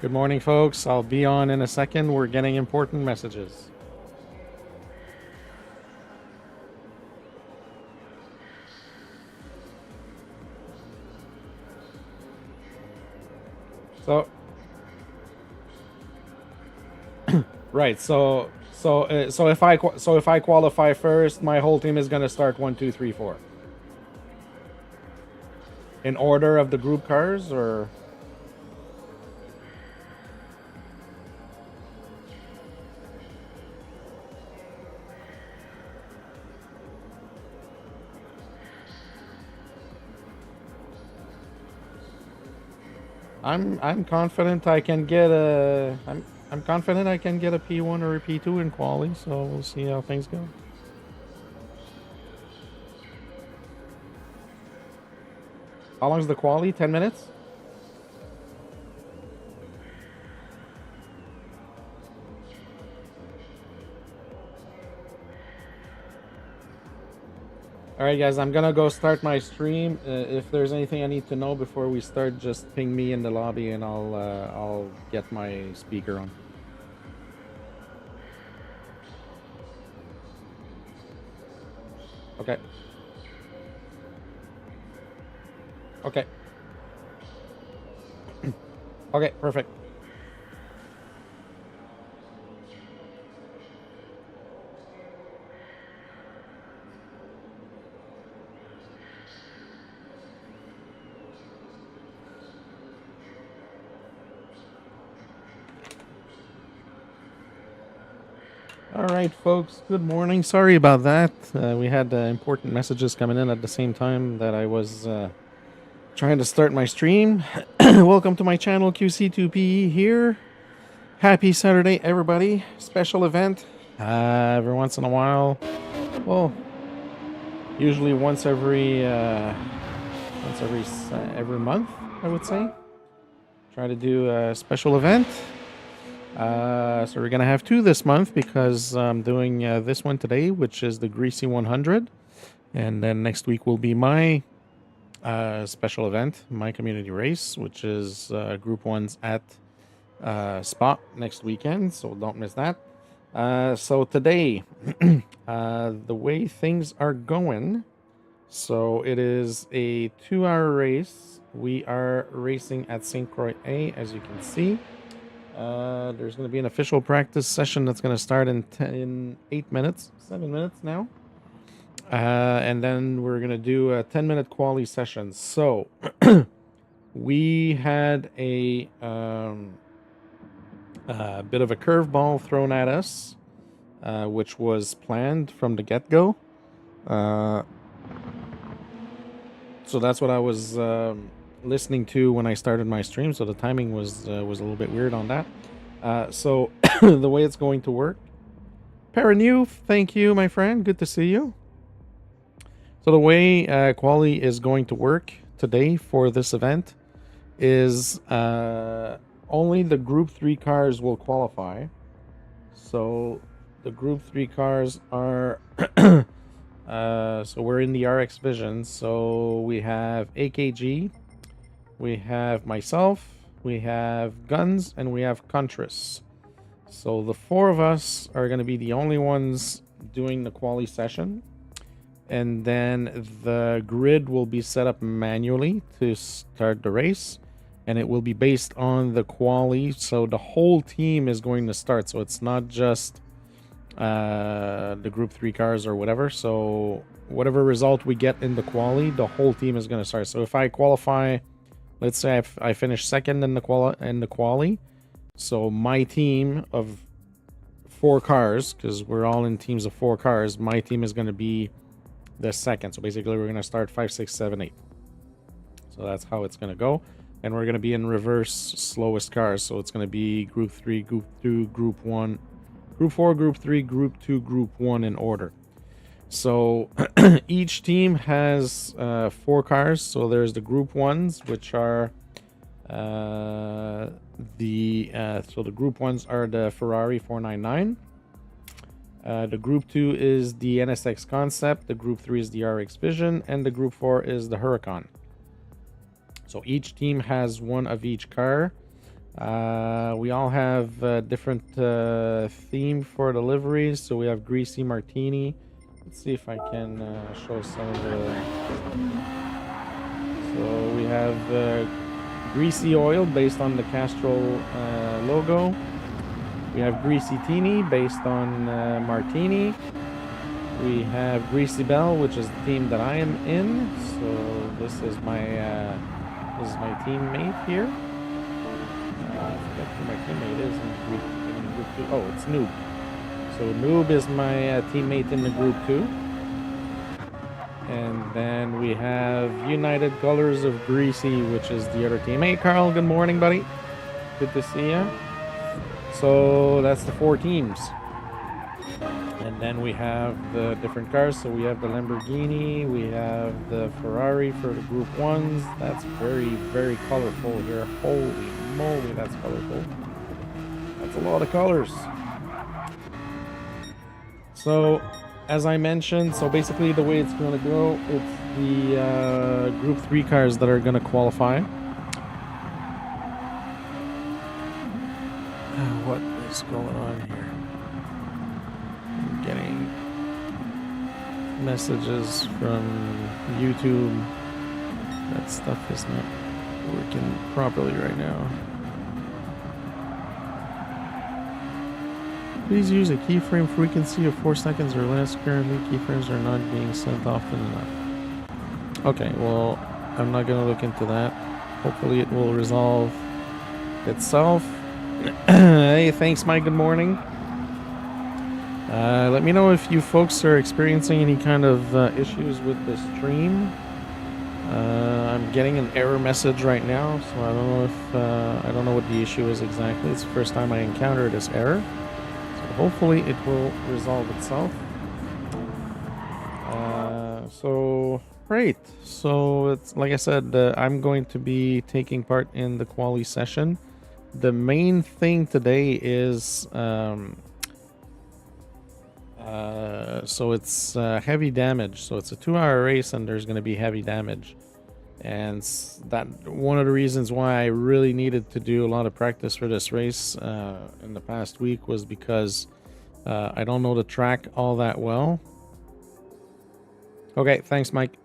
Good morning, folks. I'll be on in a second. We're getting important messages. So, right. So if I qualify first, my whole team is gonna start 1, 2, 3, 4 in order of the group cars, or I'm confident I can get a I'm confident I can get a P1 or a P2 in quali. So we'll see how things go. How long is the quali? 10 minutes. All right, guys, I'm gonna go start my stream. If there's anything I need to know before we start, just ping me in the lobby, and I'll get my speaker on. Okay. Okay. Okay, perfect. All right, folks. Good morning. Sorry about that. We had important messages coming in at the same time that I was trying to start my stream. Welcome to my channel, QC2PE here. Happy Saturday, everybody. Special event. Every once in a while. Well, usually once every month, I would say. Try to do a special event. So we're gonna have two this month because I'm doing this one today, which is the Greasy 100, and then next week will be my special event, my community race, which is Group 1's at Spa next weekend, so don't miss that. So today, the way things are going, so it is a 2-hour race. We are racing at St. Croix A, as you can see. There's going to be an official practice session that's going to start in 8 minutes, 7 minutes now. And then we're going to do a 10-minute quali session. So we had a bit of a curveball thrown at us, which was planned from the get-go. So that's what I was listening to when I started my stream, so the timing was a little bit weird on that. So the way it's going to work, Paranew, thank you, my friend, good to see you. So the way quali is going to work today for this event is only the Group 3 cars will qualify. So the Group 3 cars are so we're in the RX Vision. So we have AKG, we have myself, we have Guns, and we have Contras. So the four of us are going to be the only ones doing the quali session. And then the grid will be set up manually to start the race. And it will be based on the quali. So the whole team is going to start. So it's not just the Group 3 cars or whatever. So whatever result we get in the quali, the whole team is going to start. So if I qualify, let's say I finish second in the quali, so my team of 4 cars, because we're all in teams of 4 cars, my team is going to be the second. So basically we're going to start 5, 6, 7, 8. So that's how it's going to go. And we're going to be in reverse slowest cars. So it's going to be Group 3, Group 2, Group 1, Group 4, Group 3, Group 2, Group 1 in order. So each team has 4 cars. So there's the Group 1s, which are so the Group 1s are the Ferrari 499. The Group 2 is the NSX Concept. The Group 3 is the RX Vision, and the Group 4 is the Huracan. So each team has one of each car. We all have different theme for the liveries. So we have Greasy Martini. Let's see if I can show some of the... So we have Greasy Oil based on the Castrol logo. We have Greasy Teeny based on Martini. We have Greasy Bell, which is the team that I am in. So this is my teammate here. I forget who my teammate is in group 2. Oh, it's Noob. So Noob is my teammate in the group 2. And then we have United Colors of Greasy, which is the other team. Hey, Carl, good morning, buddy. Good to see you. So that's the 4 teams. And then we have the different cars. So we have the Lamborghini, we have the Ferrari for the group 1s. That's very, very colorful here. Holy moly, that's colorful. That's a lot of colors. So, as I mentioned, so basically the way it's going to go, it's the group 3 cars that are going to qualify. What is going on here? I'm getting messages from YouTube. That stuff is not working properly right now. Please use a keyframe frequency of 4 seconds or less. Currently, keyframes are not being sent often enough. Okay, well, I'm not going to look into that. Hopefully it will resolve itself. Hey, thanks, Mike. Good morning. Let me know if you folks are experiencing any kind of issues with the stream. I'm getting an error message right now, so I don't know if I don't know what the issue is exactly. It's the first time I encounter this error, so hopefully it will resolve itself. So great. So it's like I said, I'm going to be taking part in the quali session. The main thing today is so it's heavy damage. So it's a 2-hour race and there's going to be heavy damage. And that one of the reasons why I really needed to do a lot of practice for this race in the past week was because I don't know the track all that well. Okay, thanks, Mike.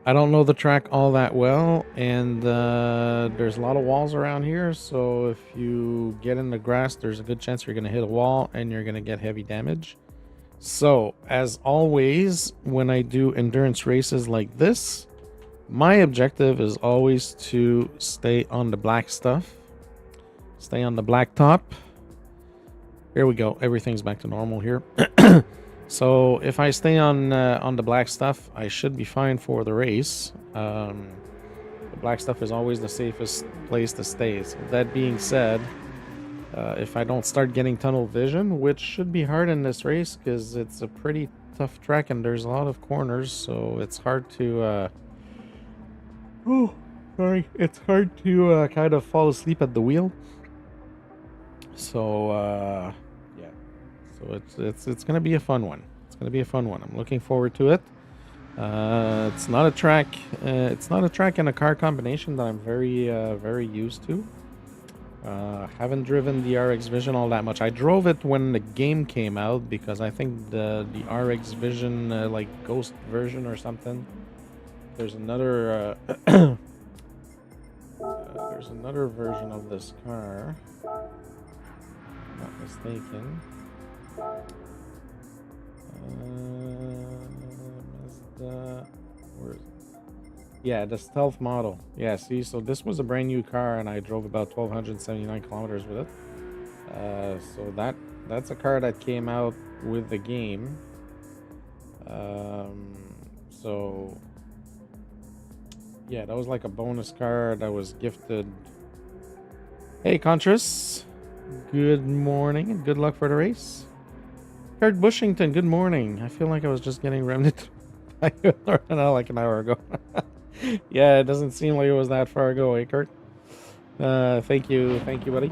I don't know the track all that well, and there's a lot of walls around here, so if you get in the grass, there's a good chance you're going to hit a wall and you're going to get heavy damage. So, as always, when I do endurance races like this, my objective is always to stay on the black stuff. Stay on the black top. Here we go. Everything's back to normal here. So if I stay on the black stuff, I should be fine for the race. The black stuff is always the safest place to stay. So that being said, if I don't start getting tunnel vision, which should be hard in this race because it's a pretty tough track and there's a lot of corners, so it's hard to it's hard to kind of fall asleep at the wheel. So yeah, so it's gonna be a fun one. It's gonna be a fun one. I'm looking forward to it. It's not a track. It's not a track and a car combination that I'm very used to. Haven't driven the RX Vision all that much. I drove it when the game came out because I think the RX Vision like Ghost version or something. There's another there's another version of this car. Not mistaken. Where is it? Yeah, the stealth model. Yeah, see, so this was a brand new car and I drove about 1,279 kilometers with it. So that's a car that came out with the game. So yeah, that was like a bonus car that was gifted. Hey, Contras. Good morning and good luck for the race. Kurt Bushington, good morning. I feel like I was just getting remned like an hour ago. Yeah, it doesn't seem like it was that far ago, eh, Kurt? Thank you, buddy.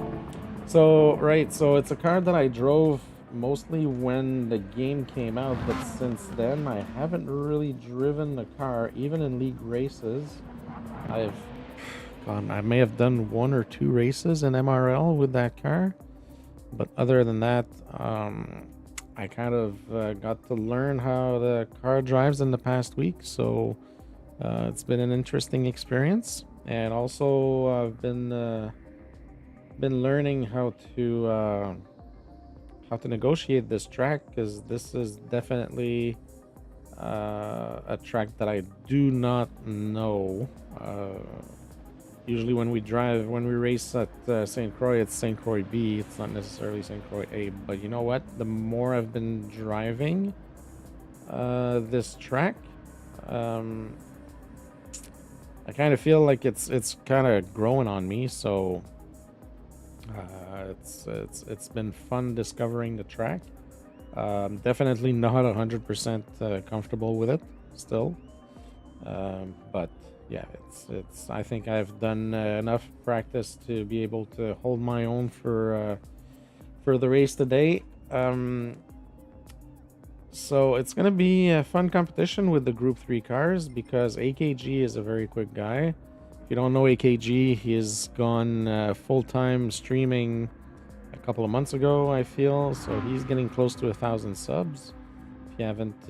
So, right, so it's a car that I drove mostly when the game came out, but since then I haven't really driven the car, even in league races. I may have done 1 or 2 races in MRL with that car, but other than that, I kind of got to learn how the car drives in the past week, so it's been an interesting experience. And also I've been learning how to negotiate this track, because this is definitely a track that I do not know. Usually when we race at St. Croix, it's St. Croix B. It's not necessarily St. Croix A. But you know what? The more I've been driving this track, I kind of feel like it's kind of growing on me. So it's been fun discovering the track. Definitely not 100% comfortable with it still, but yeah, it's I think I've done enough practice to be able to hold my own for the race today. So it's gonna be a fun competition with the Group 3 cars, because AKG is a very quick guy. If you don't know AKG, he's gone full-time streaming a couple of months ago, I feel, so he's getting close to 1,000 subs. If you haven't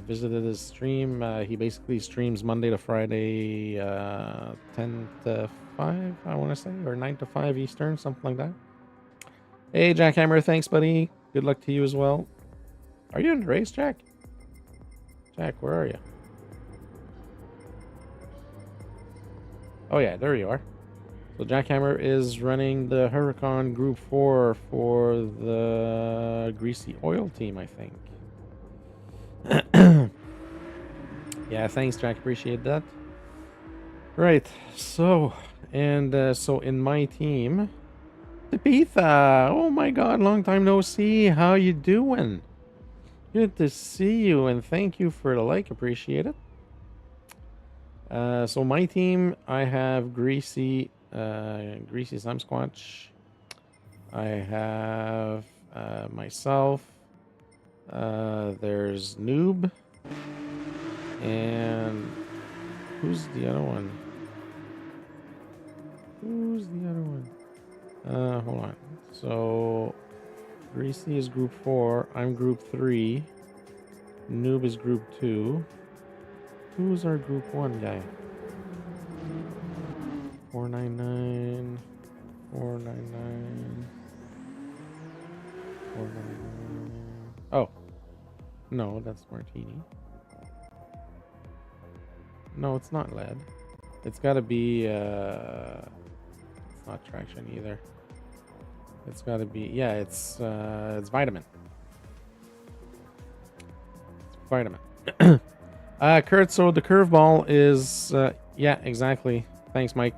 visited his stream, he basically streams Monday to Friday, 10 to 5, I want to say, or 9 to 5 Eastern, something like that. Hey, Jackhammer, thanks, buddy. Good luck to you as well. Are you in the race, Jack? Jack, where are you? Oh, yeah, there you are. So Jackhammer is running the Huracan Group 4 for the Greasy Oil team, I think. Yeah, thanks, Jack. Appreciate that. Right. So, and so in my team, Tabitha. Oh my God, long time no see. How you doing? Good to see you, and thank you for the like. Appreciate it. So my team, I have Greasy Sam Squatch. I have myself. There's Noob. And who's the other one? Hold on. So Greasy is Group 4. I'm Group 3. Noob is Group 2. Who's our Group 1 guy? 499. 499. 499. Oh. No, that's Martini. No, it's not lead. It's gotta be, it's not traction either. It's gotta be, yeah, it's vitamin. It's vitamin. Kurt, so the curveball is, yeah, exactly. Thanks, Mike.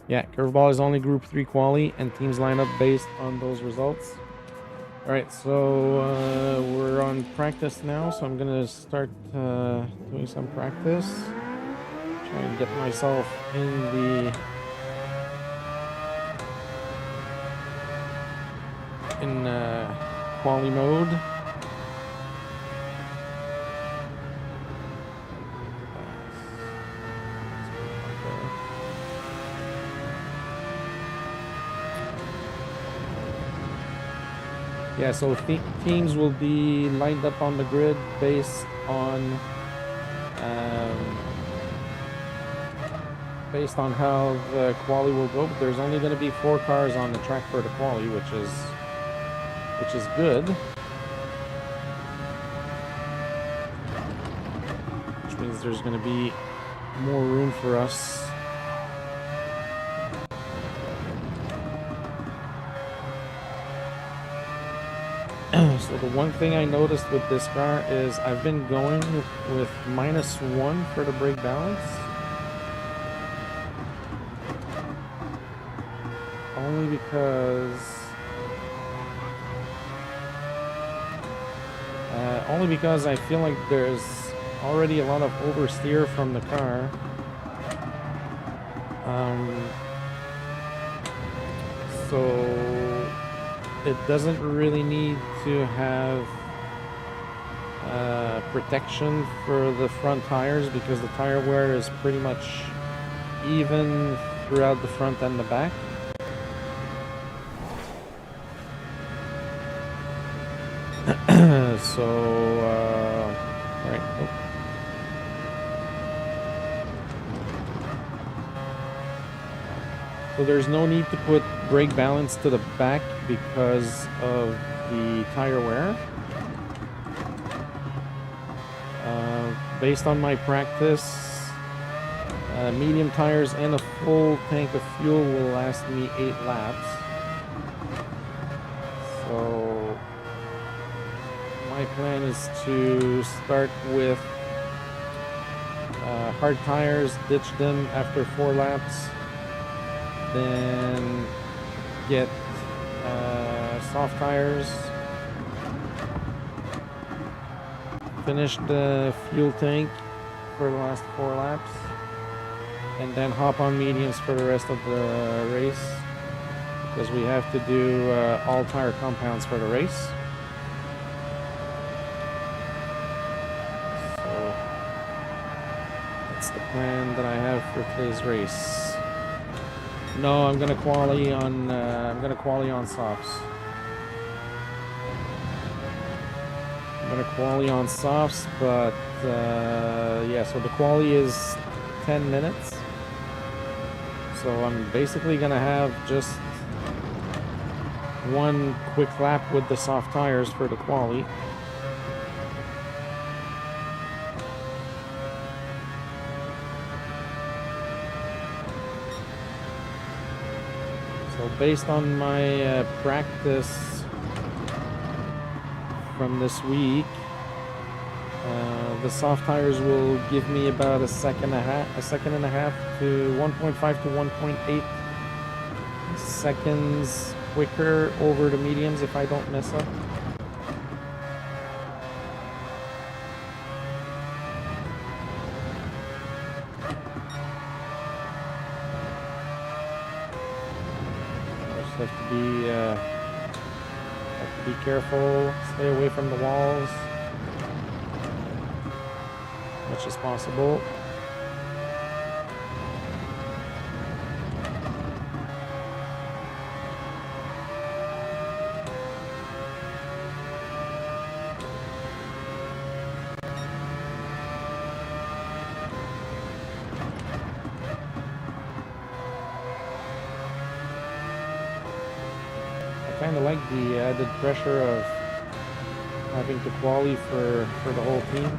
Yeah, curveball is only Group 3 quali, and teams line up based on those results. Alright, so we're on practice now, so I'm gonna start doing some practice. Try and get myself in the quali mode. Yeah, so teams will be lined up on the grid based on how the quali will go. But there's only going to be 4 cars on the track for the quali, which is good. Which means there's going to be more room for us. So the one thing I noticed with this car is I've been going with -1 for the brake balance. Only because I feel like there's already a lot of oversteer from the car. So it doesn't really need to have protection for the front tires, because the tire wear is pretty much even throughout the front and the back. So, all right. Oh. So there's no need to put brake balance to the back because of the tire wear. Based on my practice, medium tires and a full tank of fuel will last me 8 laps. So my plan is to start with hard tires, ditch them after 4 laps, then get soft tires, finish the fuel tank for the last 4 laps, and then hop on mediums for the rest of the race, because we have to do all tire compounds for the race. So that's the plan that I have for today's race. No, I'm gonna quali on softs. I'm gonna quali on softs, but yeah. So the quali is 10 minutes. So I'm basically gonna have just one quick lap with the soft tires for the quali. So based on my practice from this week, the soft tires will give me about a second and a half to 1.5 to 1.8 seconds quicker over the mediums if I don't mess up. Just have to be careful, stay away from the walls as much as possible. I kind of like the added pressure of having to quali for the whole team.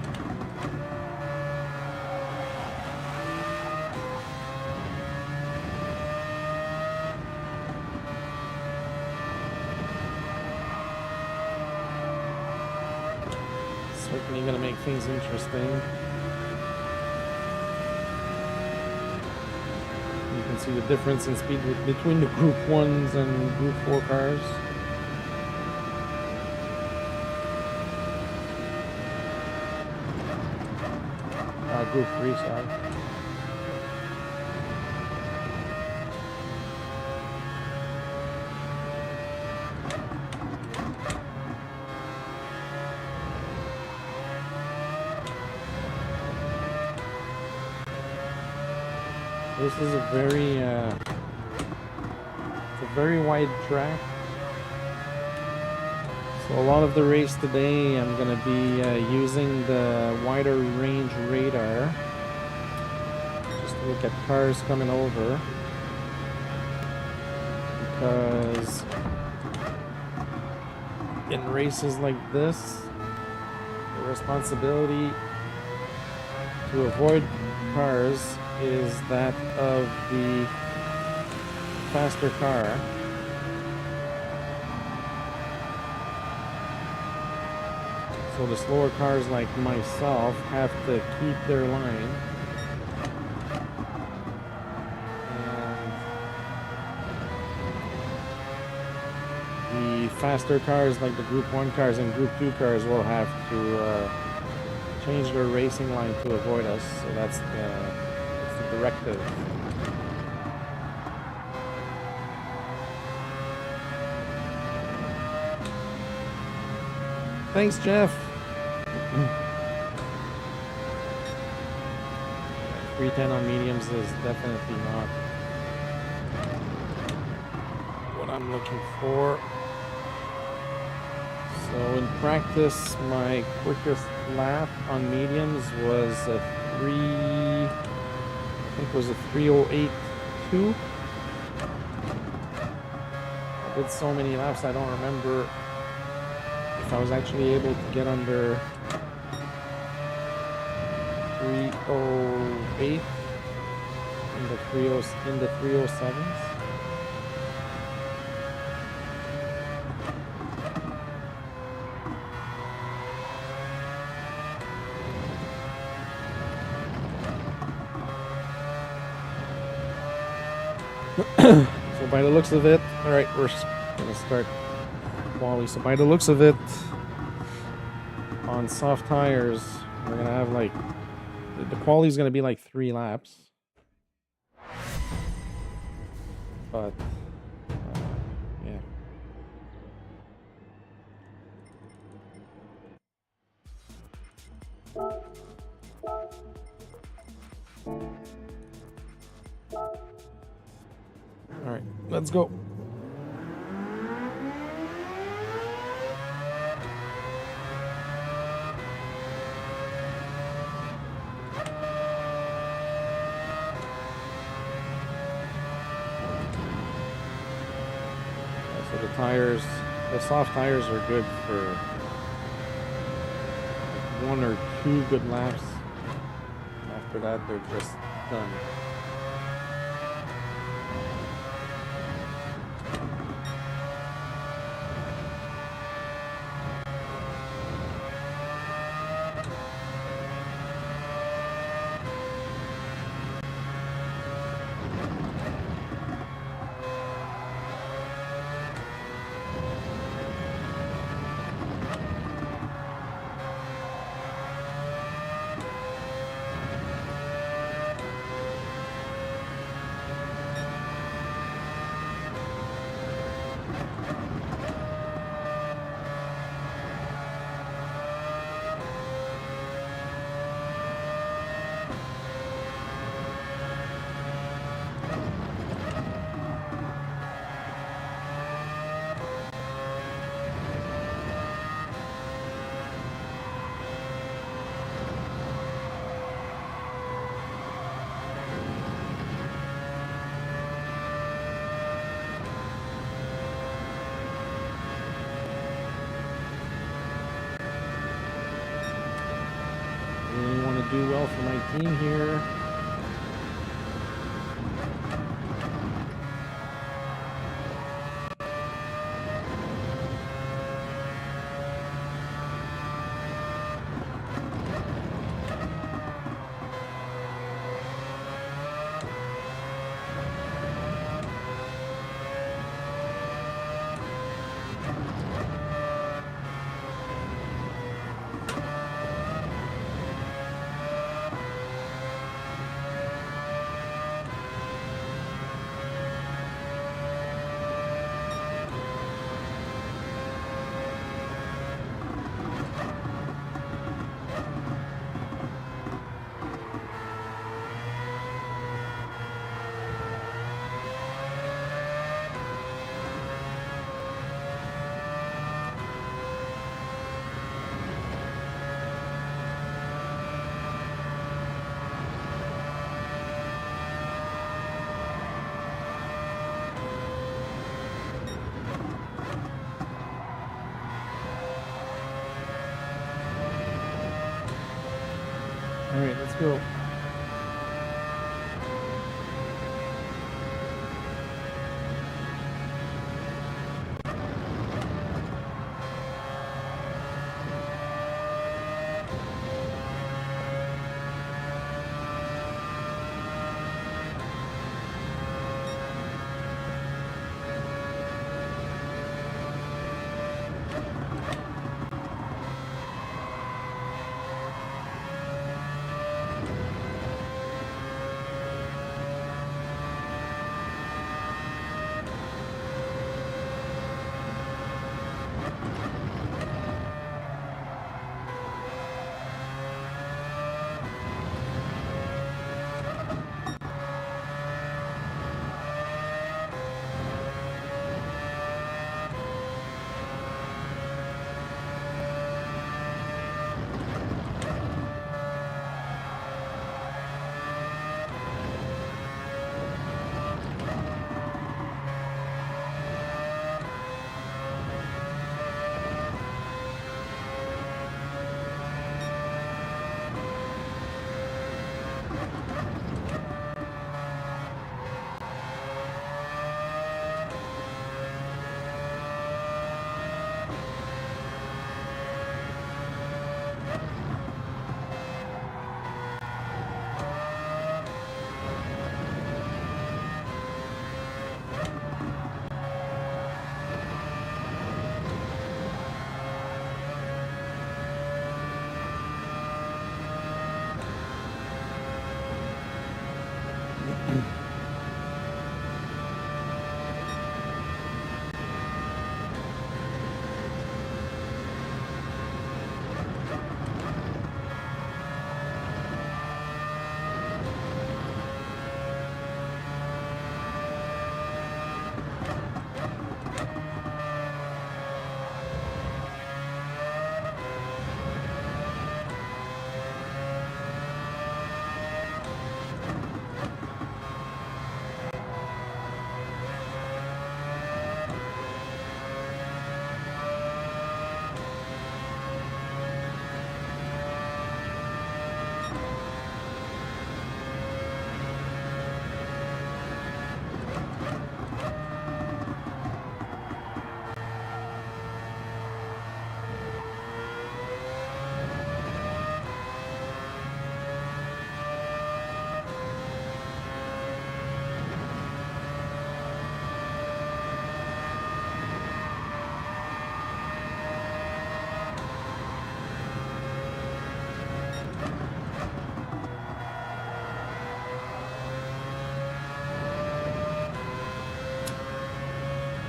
Certainly going to make things interesting. You can see the difference in speed between the Group 1s and Group 4 cars. Group 3, sorry. This is a very wide track. So a lot of the race today, I'm going to be using the wider range radar just to look at cars coming over, because in races like this, the responsibility to avoid cars is that of the faster car. So the slower cars like myself have to keep their line. And the faster cars like the Group 1 cars and Group 2 cars will have to change their racing line to avoid us. So that's the directive. Thanks, Jeff. 310 on mediums is definitely not what I'm looking for. So in practice, my quickest lap on mediums was a 308.2. I did so many laps, I don't remember if I was actually able to get under 308 in the 307s. So by the looks of it, all right, we're gonna start quali. So by the looks of it, on soft tires, we're gonna have like the quali is gonna be like 3 laps, but yeah. All right, let's go. So the tires, the soft tires are good for like 1 or 2 good laps. After that, they're just done. Really want to do well for my team here. All right, let's go.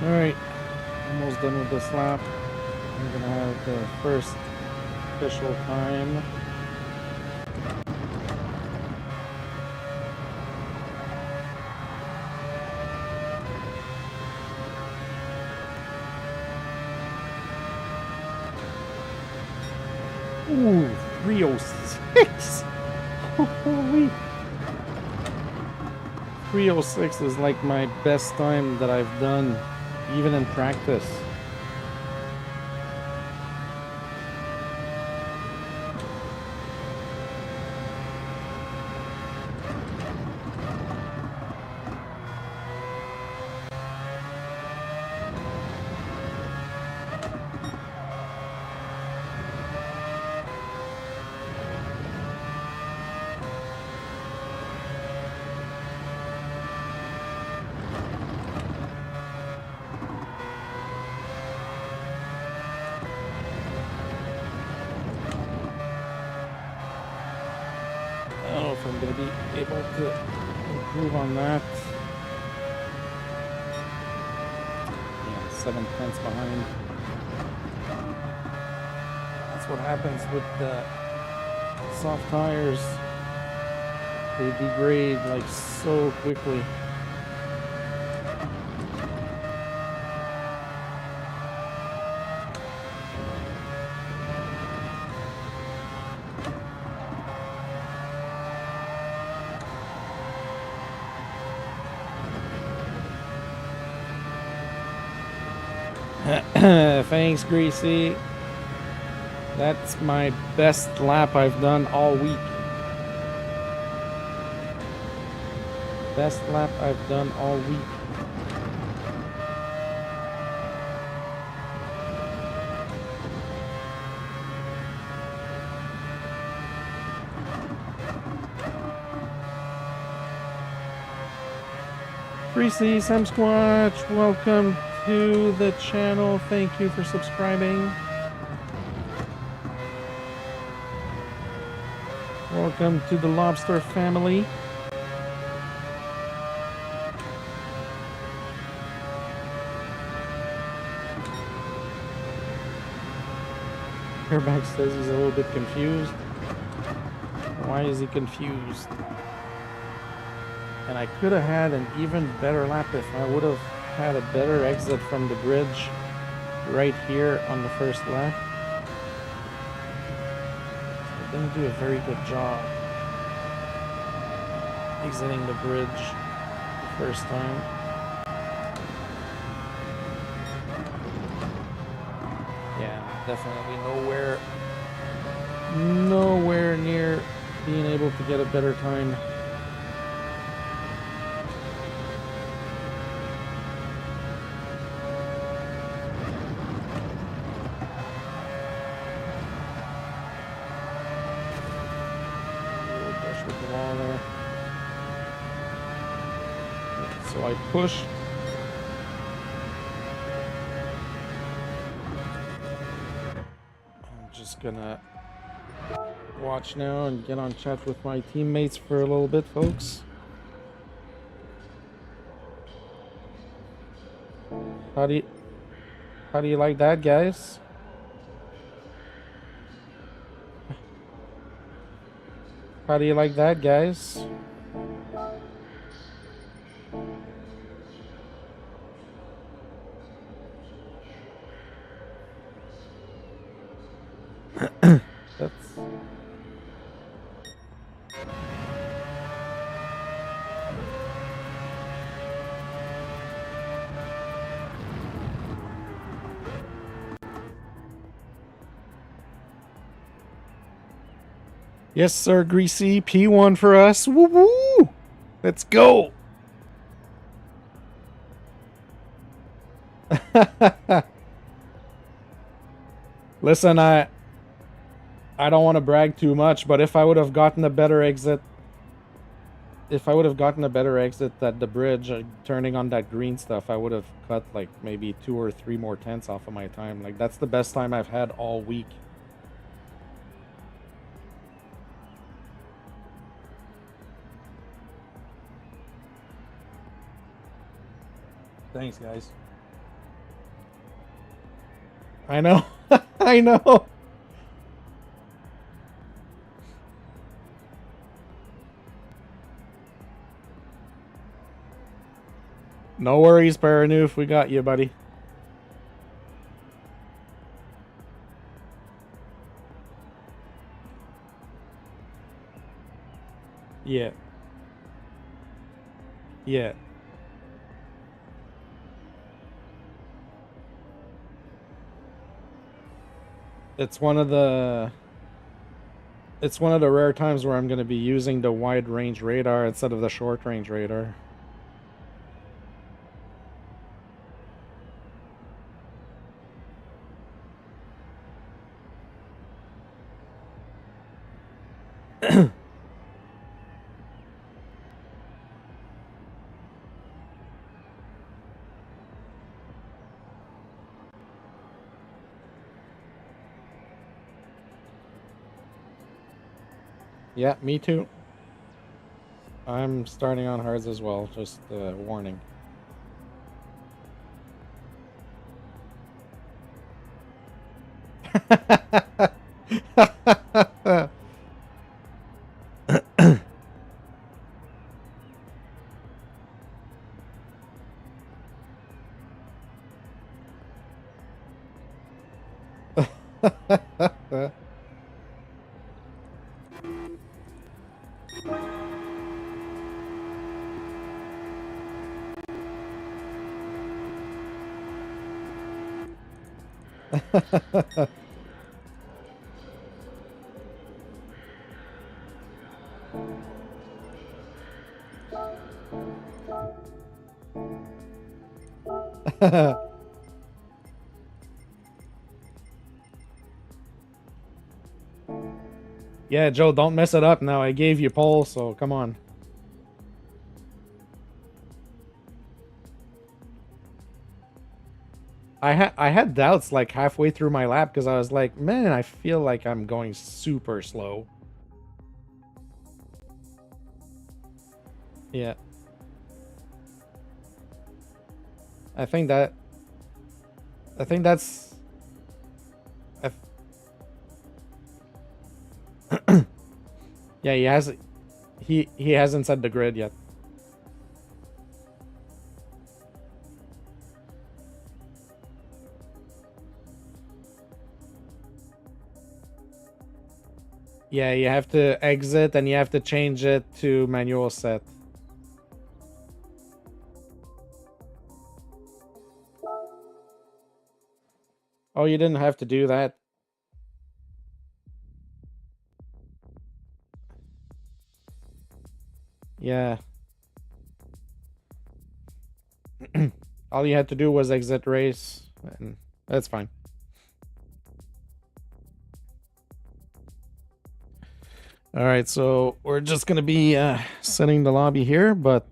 Alright, almost done with this lap. I'm gonna have the first official time. Ooh, 306! Holy! 306 is like my best time that I've done, even in practice. I don't know if I'm going to be able to improve on that. Yeah, 7/10 behind. That's what happens with the soft tires. They degrade like so quickly. Thanks, Greasy. That's my best lap I've done all week. Best lap I've done all week. Greasy, Sam Squatch, welcome to the channel. Thank you for subscribing. Welcome to the Lobster family. Airbag says he's a little bit confused. Why is he confused? And I could have had an even better lap if I would have had a better exit from the bridge right here on the first lap. I didn't do a very good job exiting the bridge the first time. Yeah, definitely nowhere near being able to get a better time. So I push. I'm just gonna watch now and get on chat with my teammates for a little bit, folks. How do you like that, guys? How do you like that, guys? That's... Yes, sir, Greasy. P1 for us. Woo woo! Let's go! Listen, I don't want to brag too much, but if I would have gotten a better exit, at the bridge, turning on that green stuff, I would have cut like maybe 2 or 3 more tenths off of my time. Like, that's the best time I've had all week. Thanks, guys. I know. I know. No worries, Paranoof. We got you, buddy. Yeah. Yeah. It's one of the rare times where I'm going to be using the wide range radar instead of the short range radar. Yeah, me too. I'm starting on hards as well, just warning. Yeah, Joe, don't mess it up now. I gave you pole, so come on. I had doubts like halfway through my lap because I was like, man, I feel like I'm going super slow. Yeah. I think that I think that's I, yeah, he hasn't set the grid yet. Yeah, you have to exit and you have to change it to manual set. Oh, you didn't have to do that. Yeah. All you had to do was exit race, and that's fine. All right, so we're just gonna be setting the lobby here, but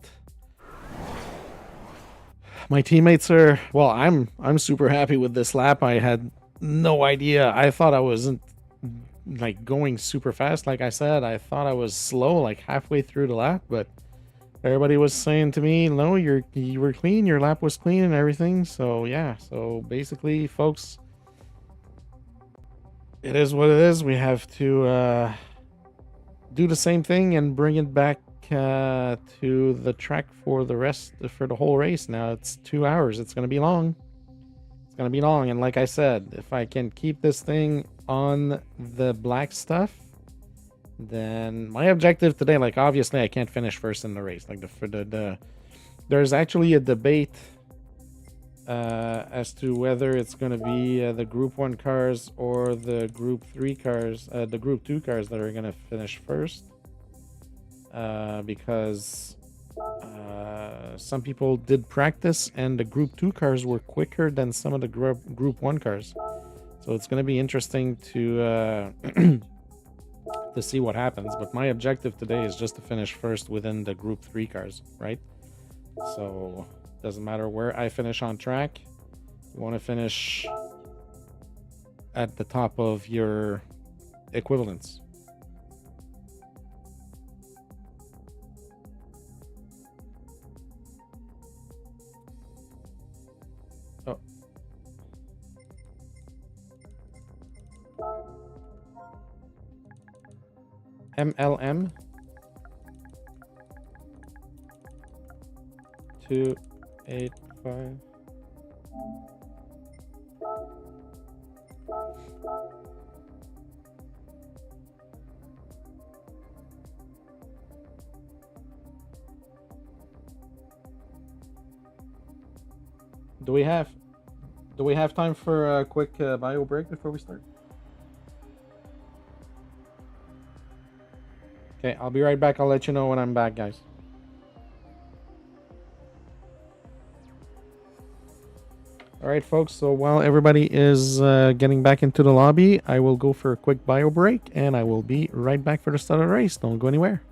my teammates are well. I'm super happy with this lap. I had no idea. I thought I wasn't like going super fast. Like I said, I thought I was slow, like halfway through the lap, but everybody was saying to me, no, you were clean, your lap was clean and everything. So yeah, so basically folks, it is what it is. We have to do the same thing and bring it back to the track for the whole race. Now it's 2 hours. It's going to be long. It's going to be long. And like I said, if I can keep this thing on the black stuff, then my objective today, like obviously I can't finish first in the race. Like there's actually a debate as to whether it's going to be the Group 1 cars or the Group 3 cars, the Group 2 cars that are going to finish first. Because some people did practice and the Group 2 cars were quicker than some of the Group 1 cars. So it's going to be interesting to to see what happens. But my objective today is just to finish first within the Group 3 cars, right? So doesn't matter where I finish on track. You want to finish at the top of your equivalents. Oh. MLM 285. Do we have time for a quick bio break before we start? Okay, I'll be right back. I'll let you know when I'm back, guys. All right, folks. So while everybody is getting back into the lobby, I will go for a quick bio break, and I will be right back for the start of the race. Don't go anywhere.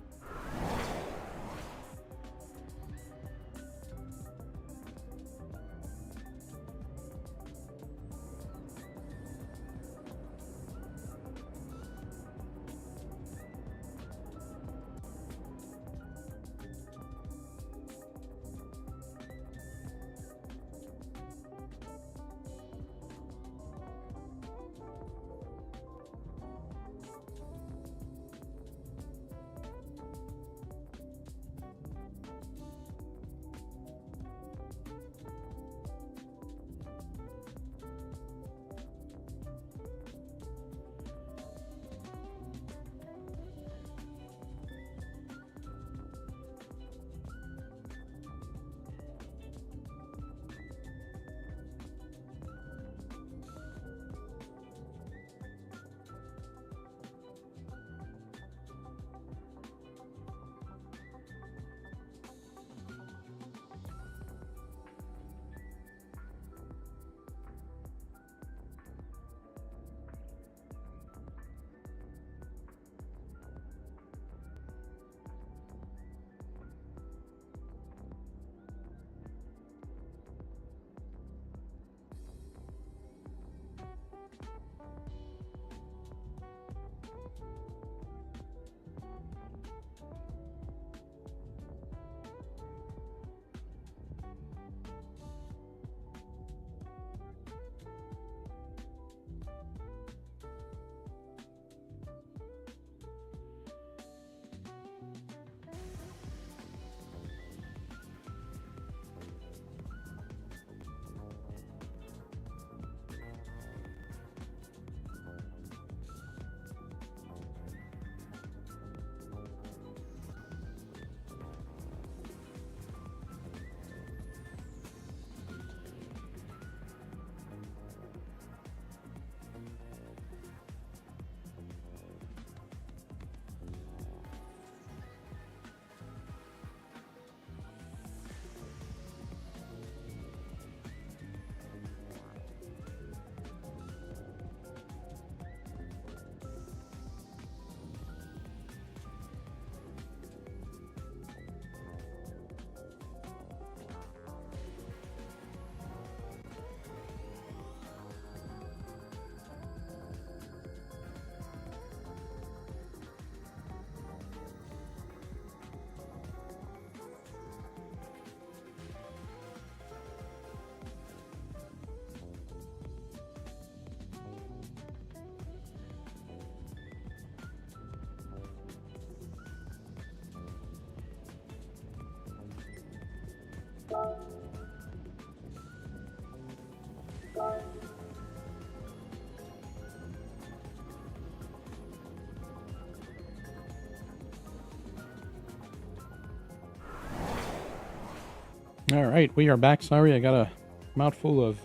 All right, we are back. Sorry, I got a mouthful of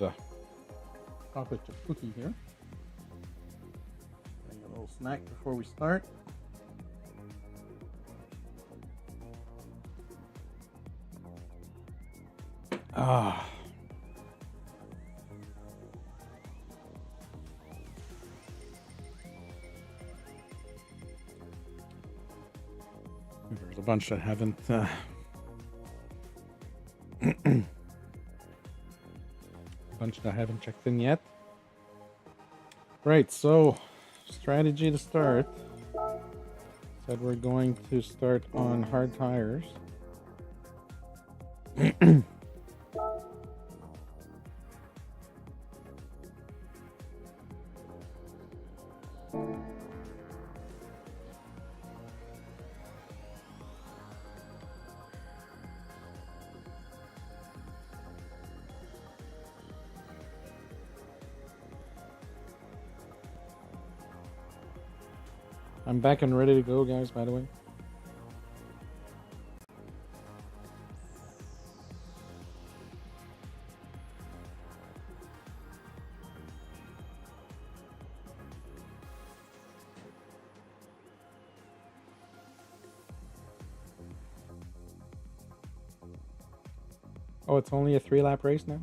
chocolate chip cookie here. Bring a little snack before we start. Ah. There's a bunch that haven't checked in yet. Right, so strategy to start. Said we're going to start on hard tires. I'm back and ready to go, guys, by the way. Oh, it's only a 3-lap race now?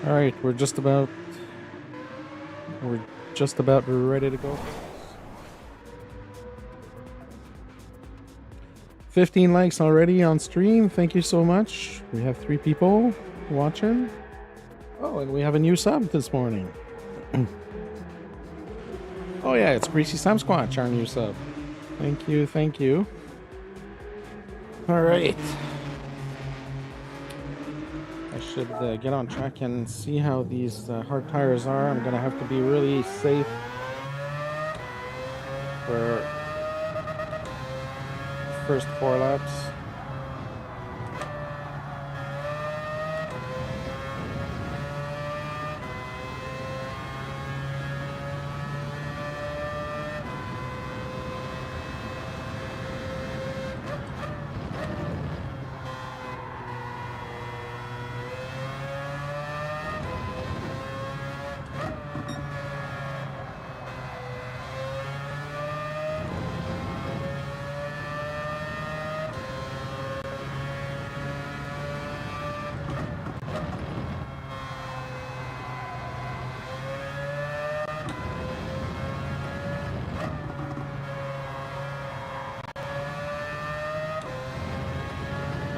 All right, we're just about ready to go. 15 likes already on stream. Thank you so much. We have 3 people watching. Oh, and we have a new sub this morning. Oh yeah, it's Greasy Squatch, our new sub. Thank you, thank you. All right. I should get on track and see how these hard tires are. I'm gonna have to be really safe for first 4 laps.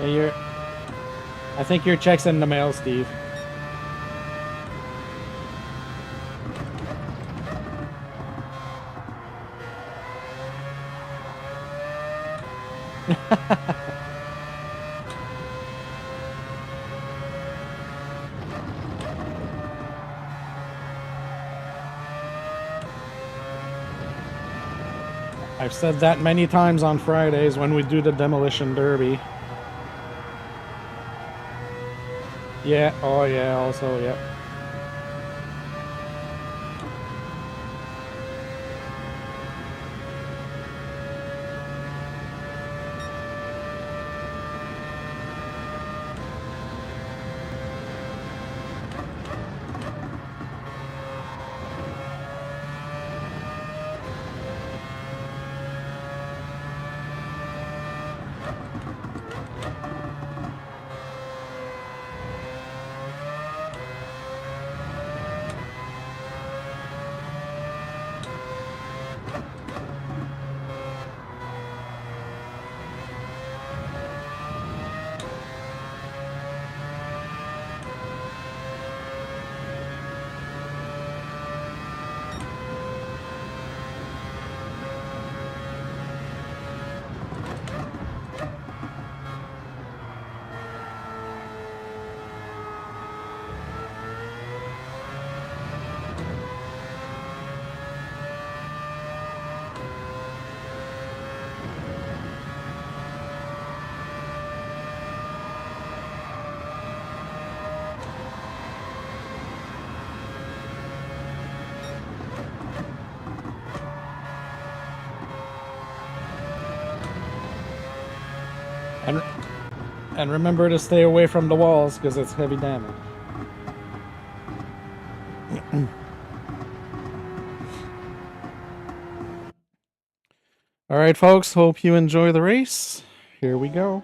Hey, I think your check's in the mail, Steve. I've said that many times on Fridays when we do the demolition derby. Yeah, oh yeah, also, yeah. And remember to stay away from the walls because it's heavy damage. All right, folks, hope you enjoy the race. Here we go.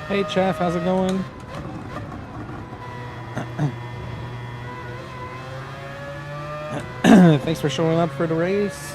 Hey, Chef, how's it going? Thanks for showing up for the race.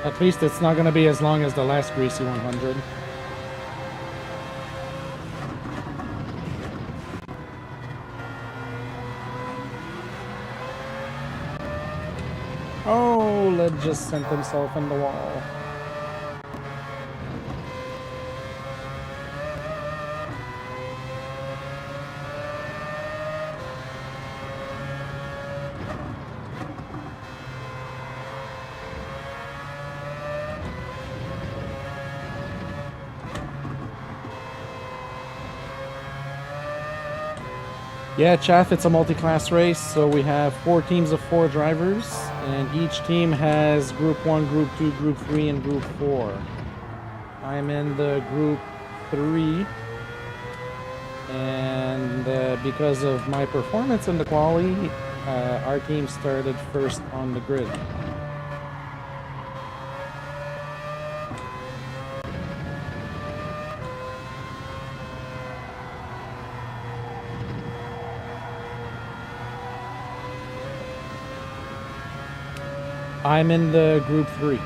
At least it's not going to be as long as the last Greasy 100. Oh, Led just sent himself in the wall. Yeah, Chaff, it's a multi-class race, so we have 4 teams of 4 drivers, and each team has Group 1, Group 2, Group 3, and Group 4. I'm in the Group 3, and because of my performance in the quali, our team started first on the grid. I'm in the Group 3.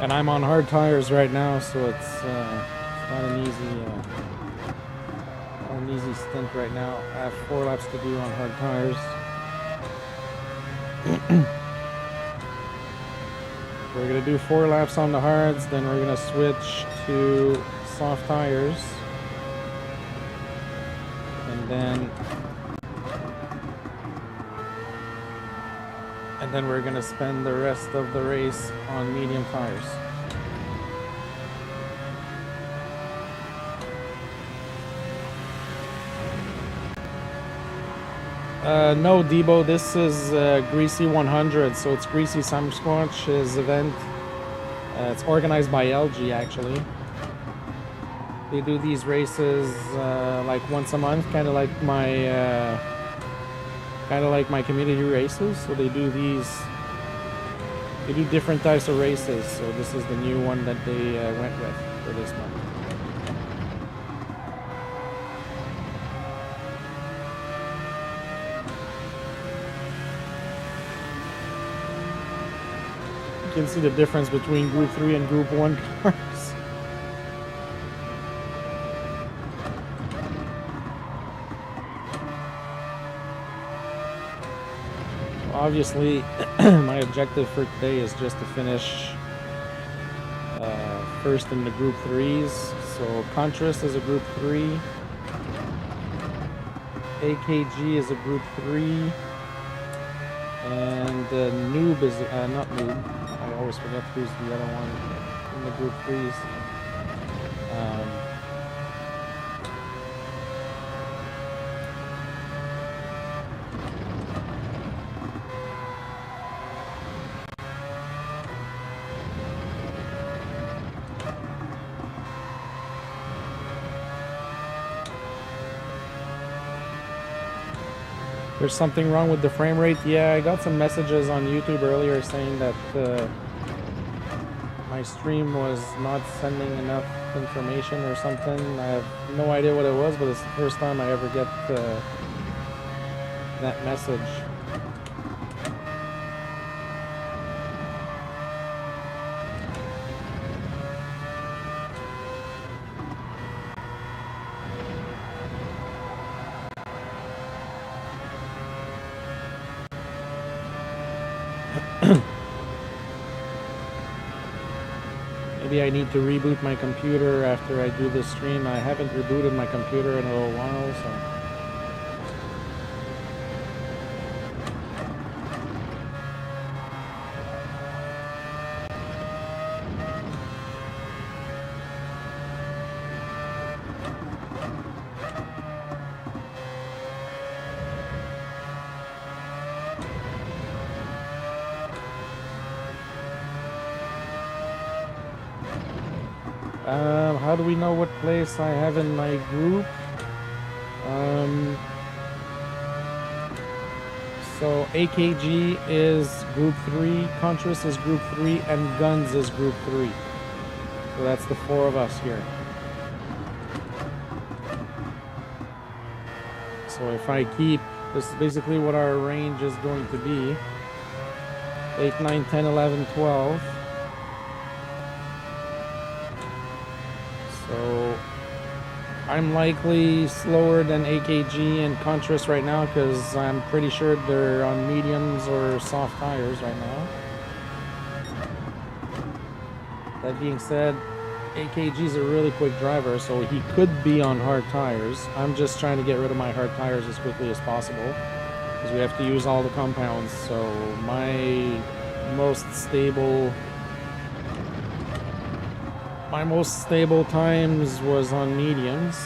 And I'm on hard tires right now, so it's not an easy stint right now. I have 4 laps to do on hard tires. We're gonna do 4 laps on the hards, then we're gonna switch to soft tires, and then we're gonna spend the rest of the race on medium tires. No, Debo, this is Greasy 100, so it's Greasy Sasquatch's event. It's organized by LG, actually. They do these races like once a month, kind of like my community races. So they do different types of races. So this is the new one that they went with for this month. You can see the difference between Group 3 and Group 1 cars. Obviously, my objective for today is just to finish first in the Group 3s. So Contrast is a Group 3. AKG is a Group 3. And Noob is, not Noob. I always forget who's the other one in the Group 3s. There's something wrong with the frame rate. Yeah, I got some messages on YouTube earlier saying that my stream was not sending enough information or something. I have no idea what it was, but it's the first time I ever get that message. Maybe I need to reboot my computer after I do this stream. I haven't rebooted my computer in a little while, so... How do we know what place I have in my group? So AKG is Group 3, Contrast is Group 3, and Guns is Group 3. So that's the 4 of us here. So if I keep, this is basically what our range is going to be. 8, 9, 10, 11, 12. So I'm likely slower than AKG and Contrast right now because I'm pretty sure they're on mediums or soft tires right now. That being said, AKG is a really quick driver, so he could be on hard tires. I'm just trying to get rid of my hard tires as quickly as possible because we have to use all the compounds. So my most stable times was on mediums.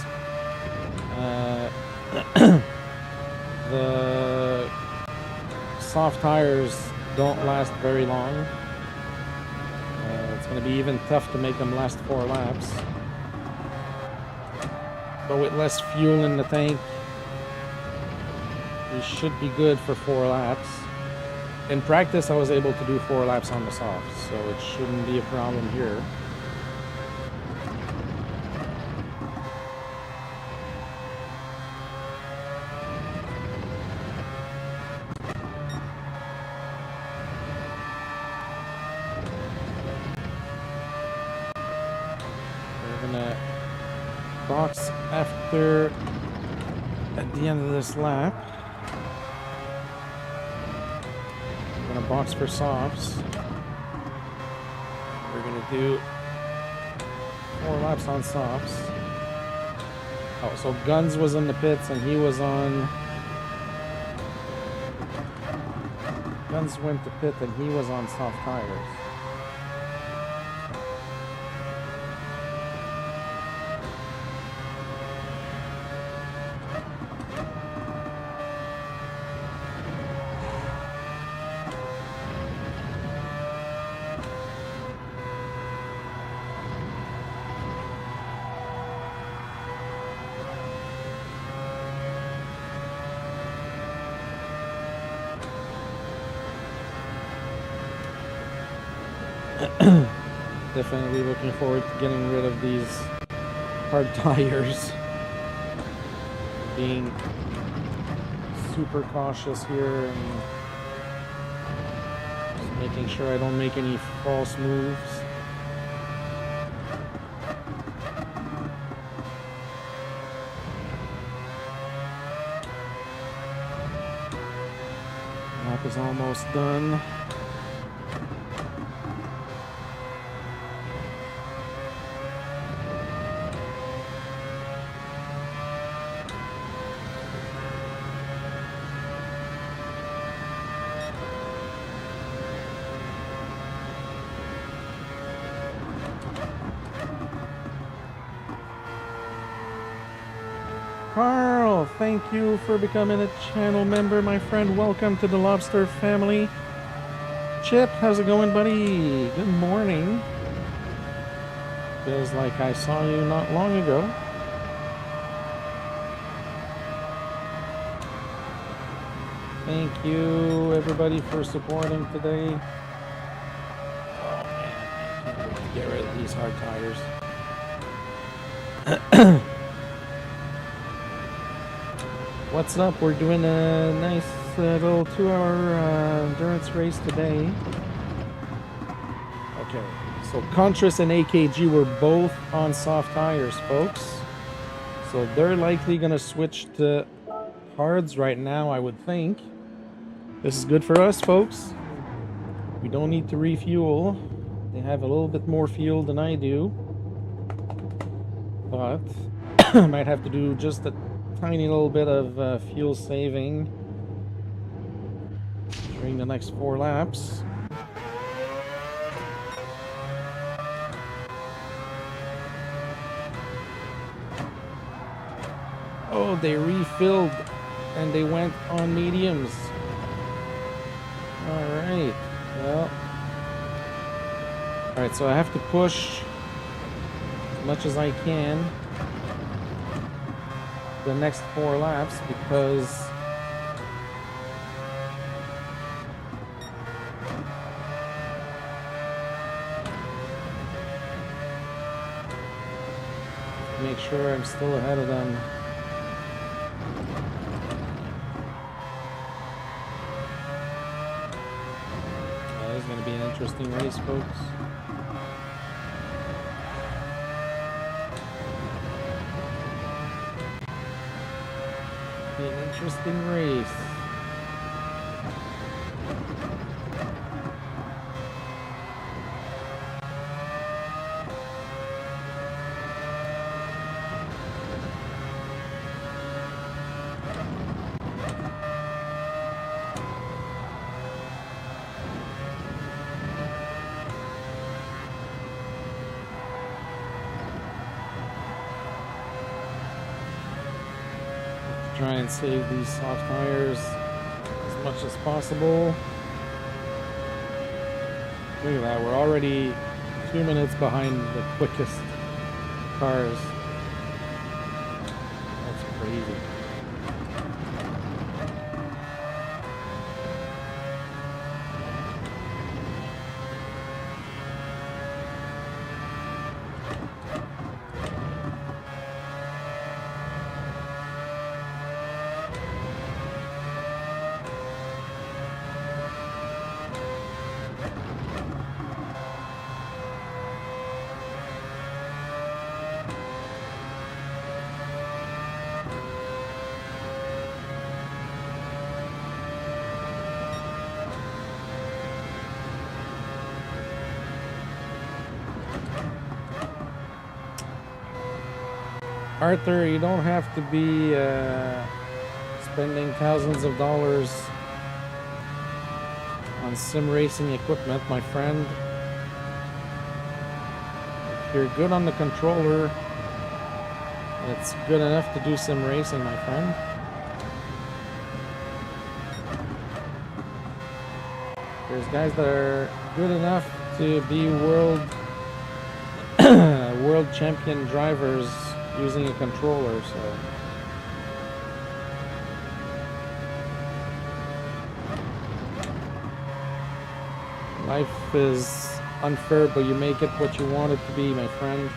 The soft tires don't last very long. It's going to be even tough to make them last 4 laps. But with less fuel in the tank, we should be good for 4 laps. In practice, I was able to do 4 laps on the softs, so it shouldn't be a problem here. Box after at the end of this lap. I'm gonna box for softs. do 4 laps on softs. Oh, so Guns was in the pits and he was on... Guns went to pit and he was on soft tires. Definitely looking forward to getting rid of these hard tires. Being super cautious here and just making sure I don't make any false moves. Lap is almost done. Carl, thank you for becoming a channel member, my friend. Welcome to the Lobster family. Chip, how's it going, buddy? Good morning. Feels like I saw you not long ago. Thank you, everybody, for supporting today. Oh, man, I can't wait to get rid of these hard tires. What's up? We're doing a nice little 2-hour endurance race today. Okay, so Contras and AKG were both on soft tires, folks. So they're likely going to switch to hards right now, I would think. This is good for us, folks. We don't need to refuel. They have a little bit more fuel than I do. But I might have to do just a tiny little bit of fuel saving during the next 4 laps. Oh, they refilled and they went on mediums. Alright, well. Alright, so I have to push as much as I can the next 4 laps because make sure I'm still ahead of them. This is going to be an interesting race, folks. Be an interesting race. Try and save these soft tires as much as possible. Look at that, we're already 2 minutes behind the quickest cars. That's crazy. Arthur, you don't have to be spending thousands of dollars on sim racing equipment, my friend. If you're good on the controller, it's good enough to do sim racing, my friend. There's guys that are good enough to be world champion drivers using a controller, so life is unfair, but you make it what you want it to be, my friend.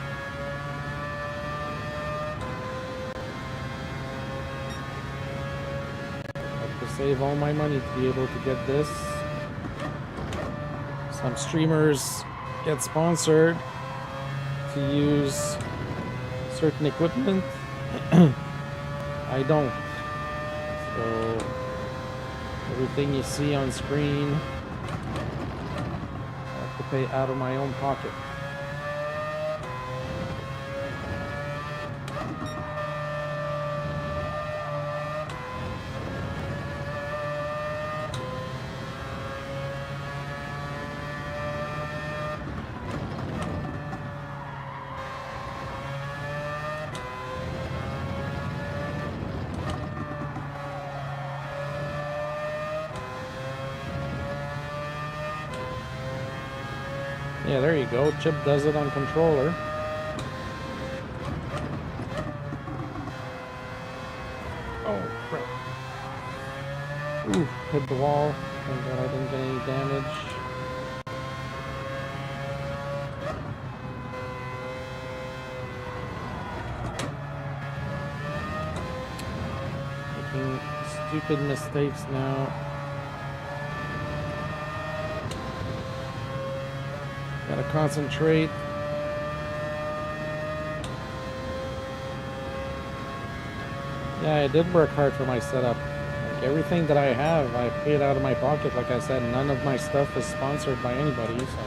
I have to save all my money to be able to get this. Some streamers get sponsored to use certain equipment. I don't. So everything you see on screen, I have to pay out of my own pocket. Yeah, there you go. Chip does it on controller. Oh, crap. Ooh, hit the wall. Thank God I didn't get any damage. Making stupid mistakes now. Gotta concentrate. Yeah, I did work hard for my setup. Like everything that I have, I paid out of my pocket. Like I said, none of my stuff is sponsored by anybody, so.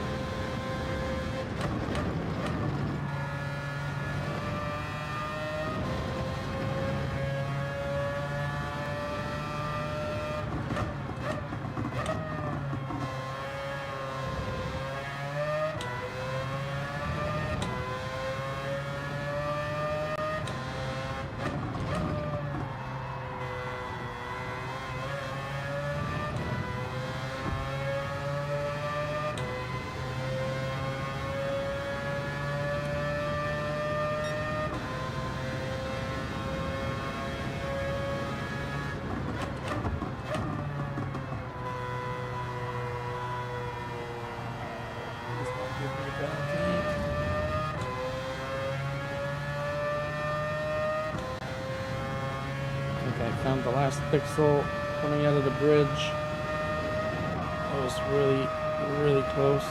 Found the last pixel coming out of the bridge. That was really, really close.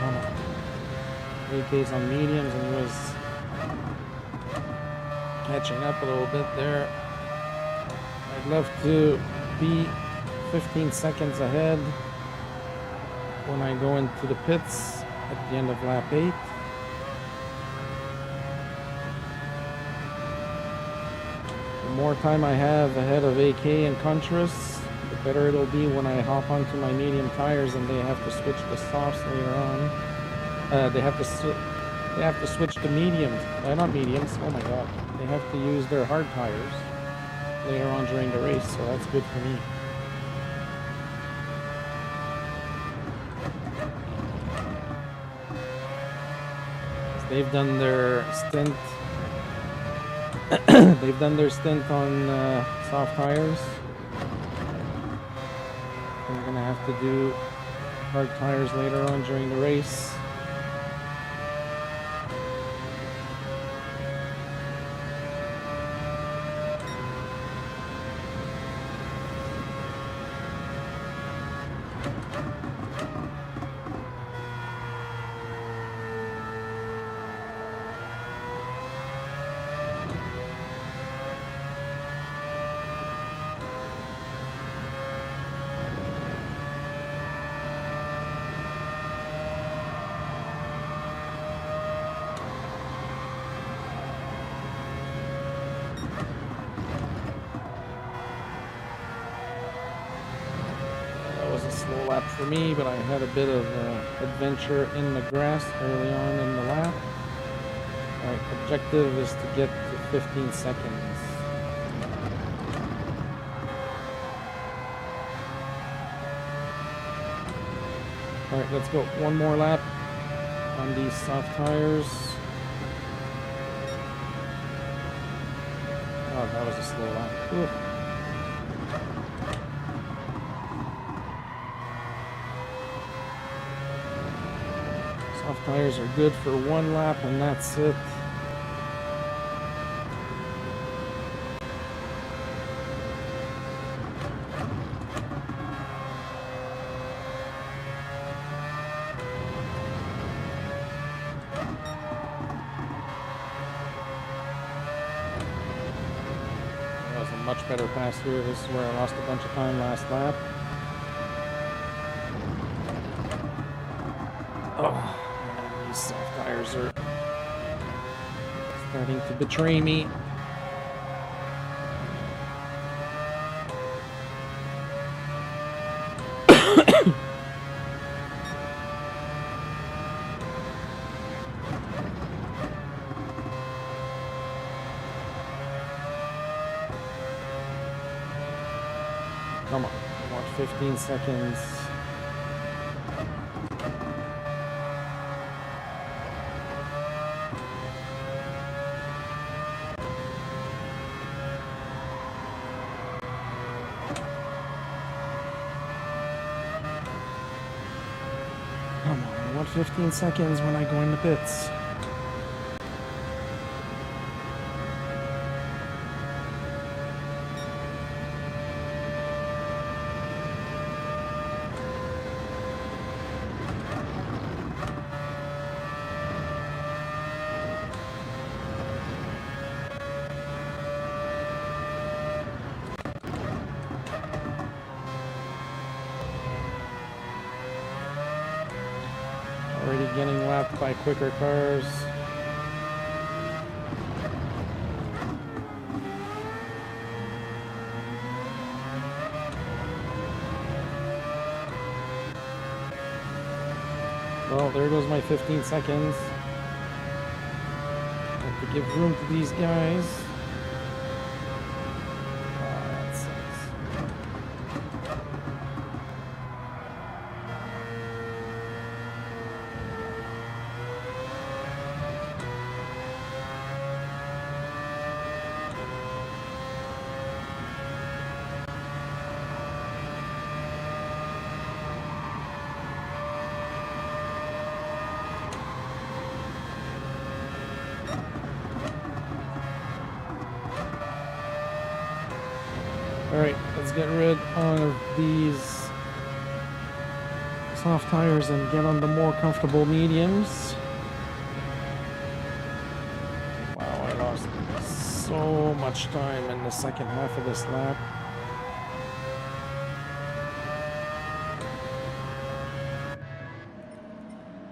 Come on. AK's on mediums and he was catching up a little bit there. I'd love to be 15 seconds ahead when I go into the pits at the end of lap 8. The more time I have ahead of AK and Contras, the better it'll be when I hop onto my medium tires and they have to switch to softs later on. They have to switch to mediums. Not mediums. Oh my god. They have to use their hard tires later on during the race, so that's good for me. They've done their stint. They've done their stint on soft tires. They're gonna have to do hard tires later on during the race. Slow lap for me, but I had a bit of adventure in the grass early on in the lap. Alright, objective is to get to 15 seconds. Alright, let's go. One more lap on these soft tires. Oh, that was a slow lap. Ooh. Soft tires are good for one lap and that's it. That was a much better pass here. This is where I lost a bunch of time last lap. Oh. These soft tires are starting to betray me. Come on, I want 15 seconds. Come on, I want 15 seconds when I go in the pits. Already getting lapped by quicker cars. Well, there goes my 15 seconds. Have to give room to these guys. That sucks. Alright, let's get rid of these soft tires and get on the more comfortable mediums. Wow, I lost so much time in the second half of this lap.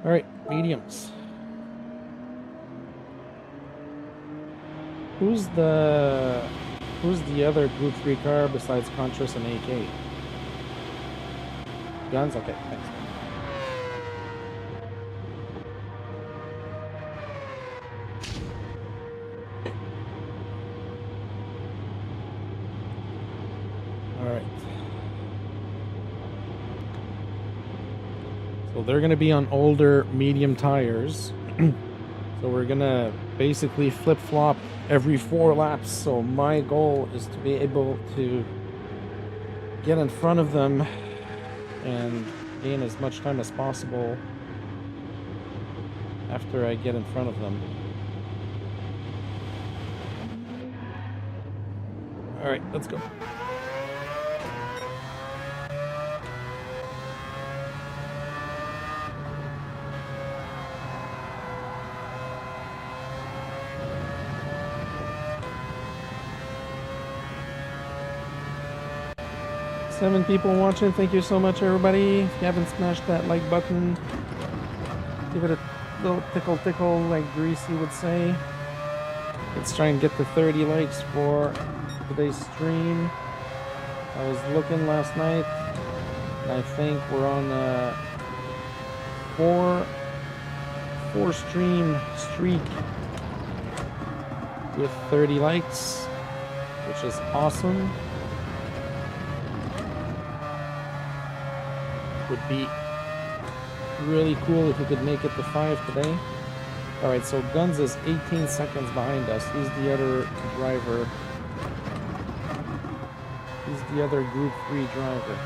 All right, mediums. Who's the other Group 3 car besides Contras and AK? Guns? Okay, thanks. Alright. So they're going to be on older medium tires. So we're going to basically flip-flop every 4 laps. So my goal is to be able to get in front of them and gain as much time as possible after I get in front of them. All right, let's go. Seven people watching. Thank you so much, everybody. If you haven't smashed that like button, give it a little tickle, like Greasy would say. Let's try and get to 30 likes for today's stream. I was looking last night, and I think we're on a four stream streak with 30 likes, which is awesome. Would be really cool if we could make it to 5 today. Alright, so Guns is 18 seconds behind us. He's the other driver. He's the other Group 3 driver.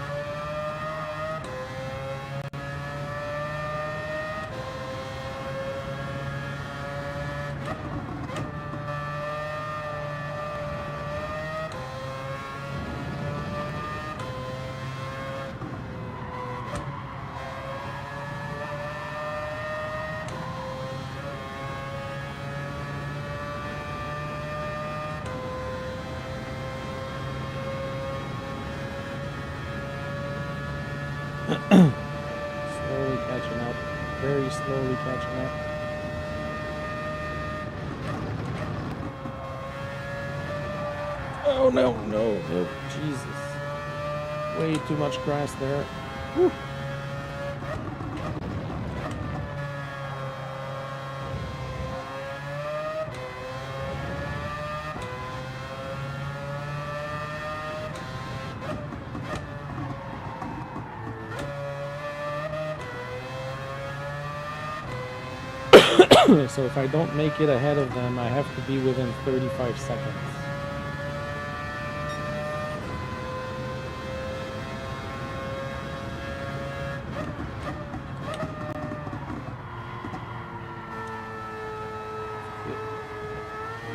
Slowly catching up. Very slowly catching up. Oh no, no, no, Jesus. Way too much grass there. Whew. So if I don't make it ahead of them, I have to be within 35 seconds.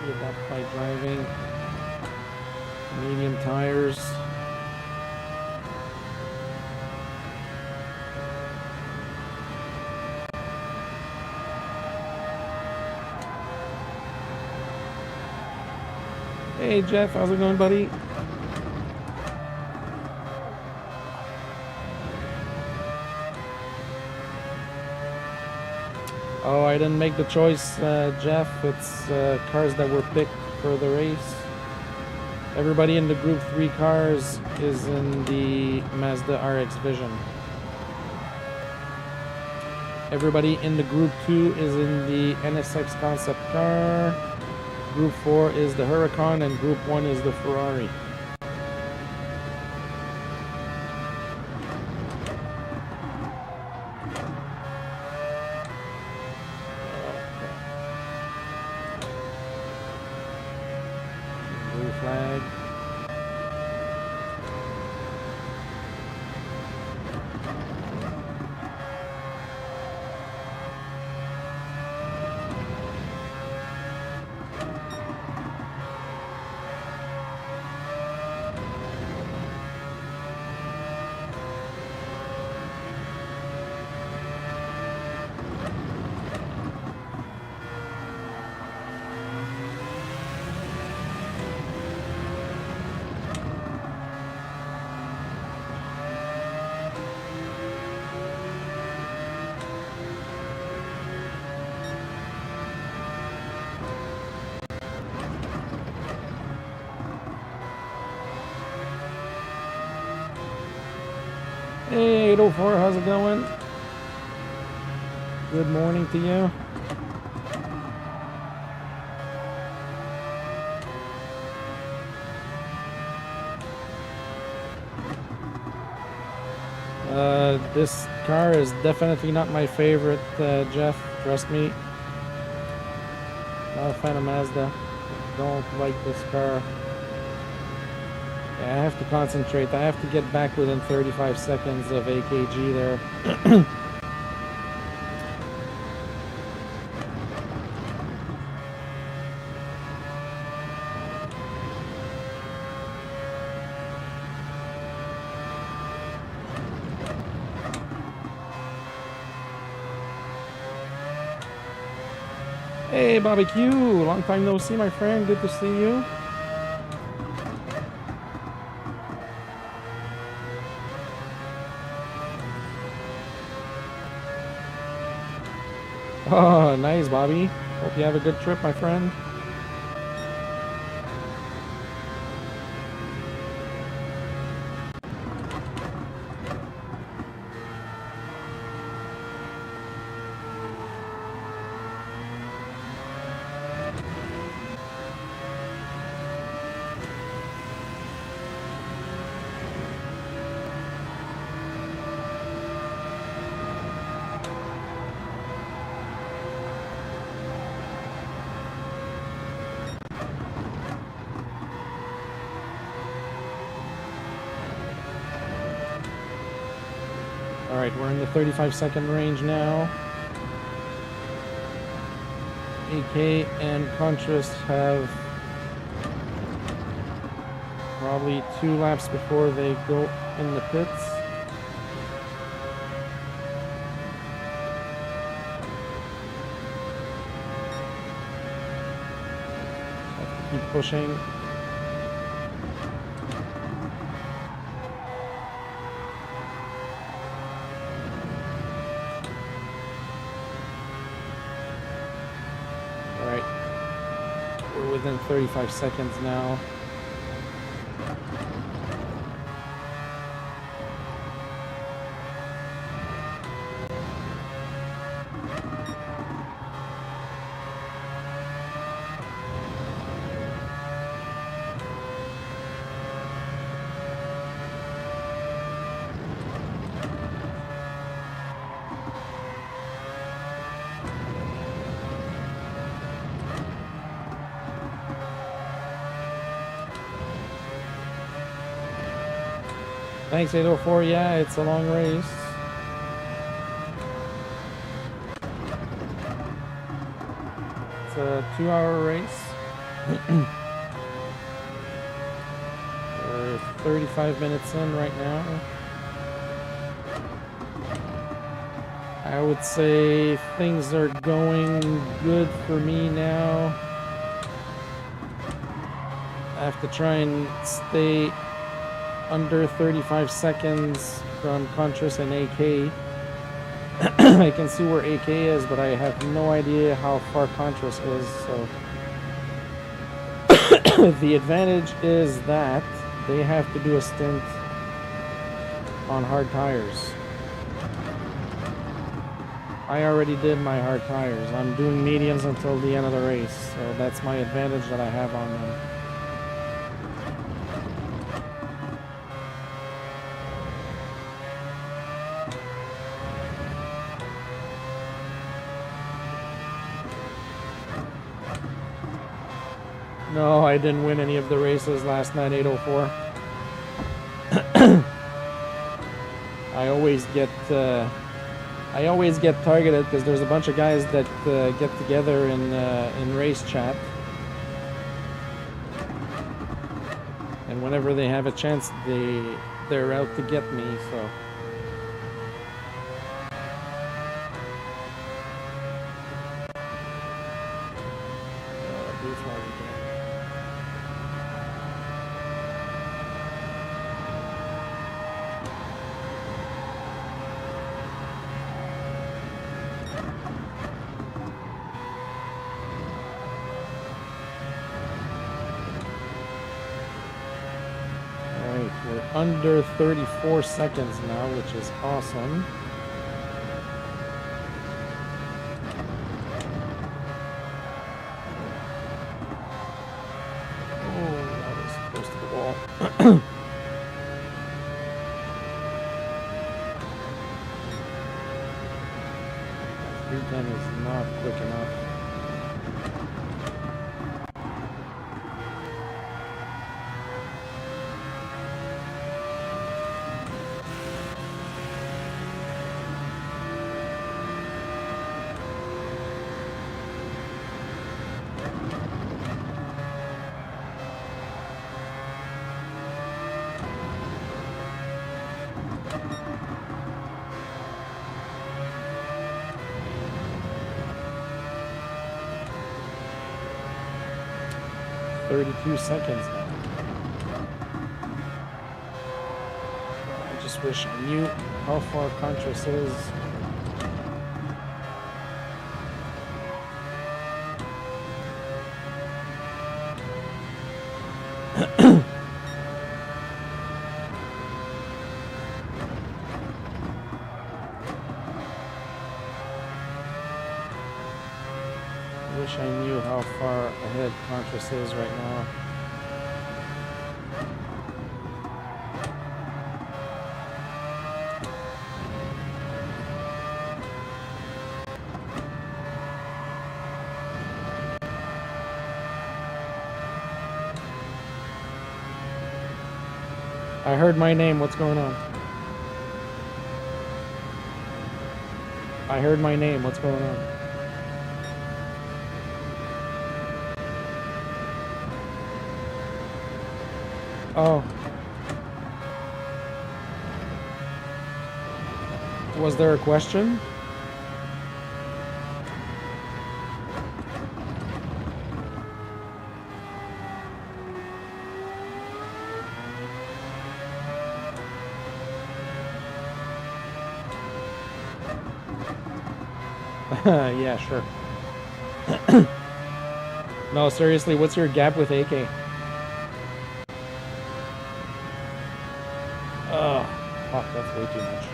Get that by driving. Medium tires. Hey Jeff, how's it going, buddy? Oh, I didn't make the choice, Jeff. It's cars that were picked for the race. Everybody in the Group 3 cars is in the Mazda RX Vision. Everybody in the Group 2 is in the NSX concept car. Group 4 is the Huracan, and Group 1 is the Ferrari. Blue flag. Hey, 804, how's it going? Good morning to you. This car is definitely not my favorite, Jeff. Trust me. Not a fan of Mazda. Don't like this car. Yeah, I have to concentrate. I have to get back within 35 seconds of AKG there. Hey, Bobby Q, long time no see, my friend. Good to see you. Oh, nice, Bobby. Hope you have a good trip, my friend. Alright, we're in the 35-second range now. AK and Contrast have probably 2 laps before they go in the pits. Have to keep pushing. Within 35 seconds now. Thanks, 804. Yeah, it's a long race. It's a 2-hour race. We're 35 minutes in right now. I would say things are going good for me now. I have to try and stay under 35 seconds from Contrast and AK. I can see where AK is, but I have no idea how far Contrast is, so the advantage is that they have to do a stint on hard tires. I already did my hard tires. I'm doing mediums until the end of the race, so that's my advantage that I have on them. No, I didn't win any of the races last night, 804. I always get targeted because there's a bunch of guys that get together in race chat, and whenever they have a chance, they're out to get me. So. under 34 seconds now, which is awesome. Oh, that was close to the wall. That 310 is not quick enough. Seconds now. I just wish I knew how far Contras is. Wish I knew how far ahead Contras is right now. I heard my name. What's going on? I heard my name. What's going on? Oh. Was there a question? Yeah, sure. No, seriously, what's your gap with AK? Oh, fuck, that's way too much.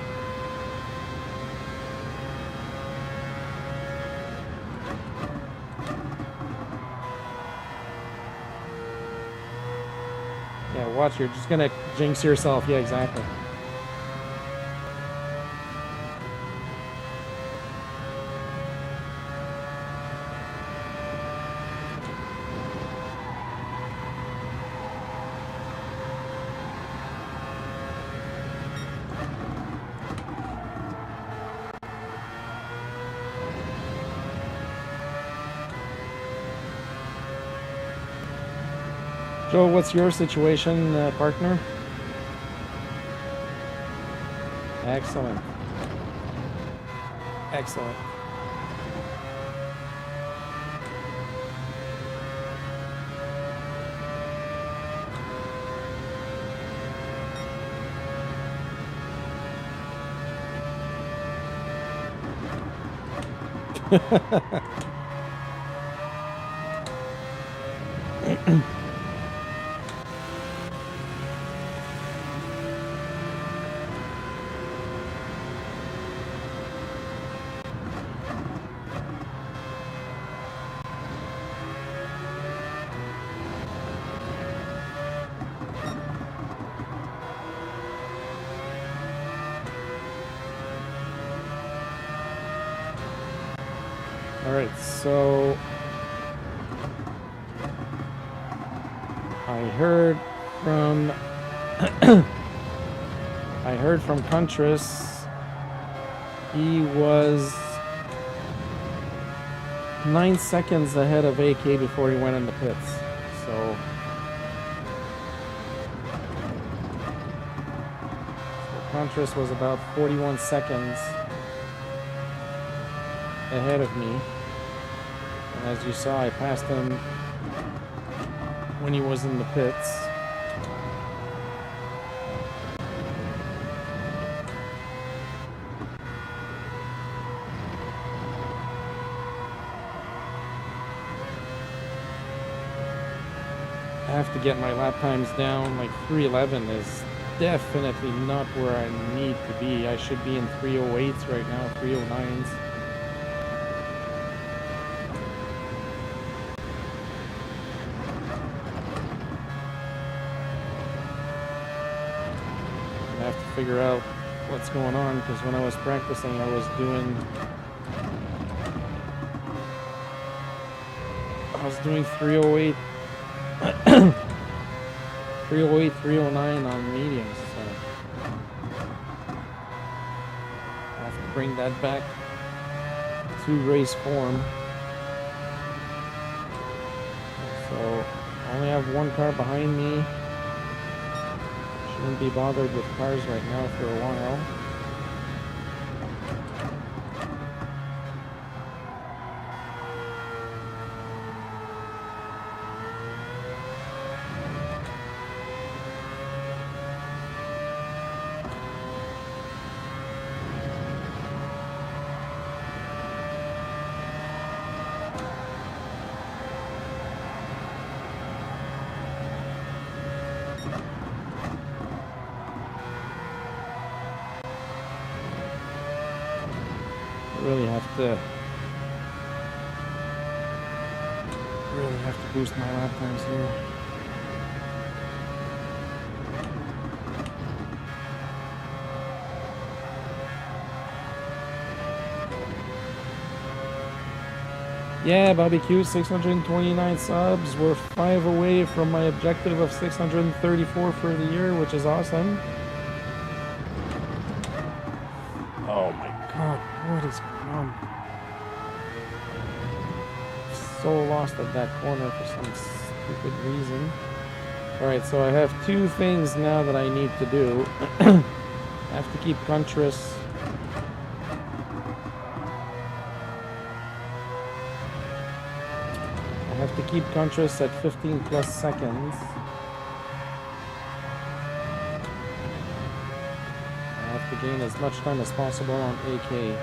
Yeah, watch, you're just gonna jinx yourself. Yeah, exactly. Joe, what's your situation, partner? Excellent. Excellent. Alright, so I heard from Contras he was 9 seconds ahead of AK before he went in the pits. So Contras was about 41 seconds ahead of me. And as you saw, I passed him when he was in the pits. I have to get my lap times down. Like 3:11 is definitely not where I need to be. I should be in 308s right now, 309s. I have to figure out what's going on, because when I was practicing, I was doing 308 308, 309 on mediums, so I have to bring that back to race form. So I only have one car behind me. Shouldn't be bothered with cars right now for a while. Really have to boost my lap times here. Yeah, barbecue 629 subs. We're 5 away from my objective of 634 for the year, which is awesome. Oh my god, what is going on? So lost at that corner for some stupid reason. Alright, so I have two things now that I need to do. I have to keep conscious. I have to keep conscious at 15 plus seconds. I have to gain as much time as possible on AK.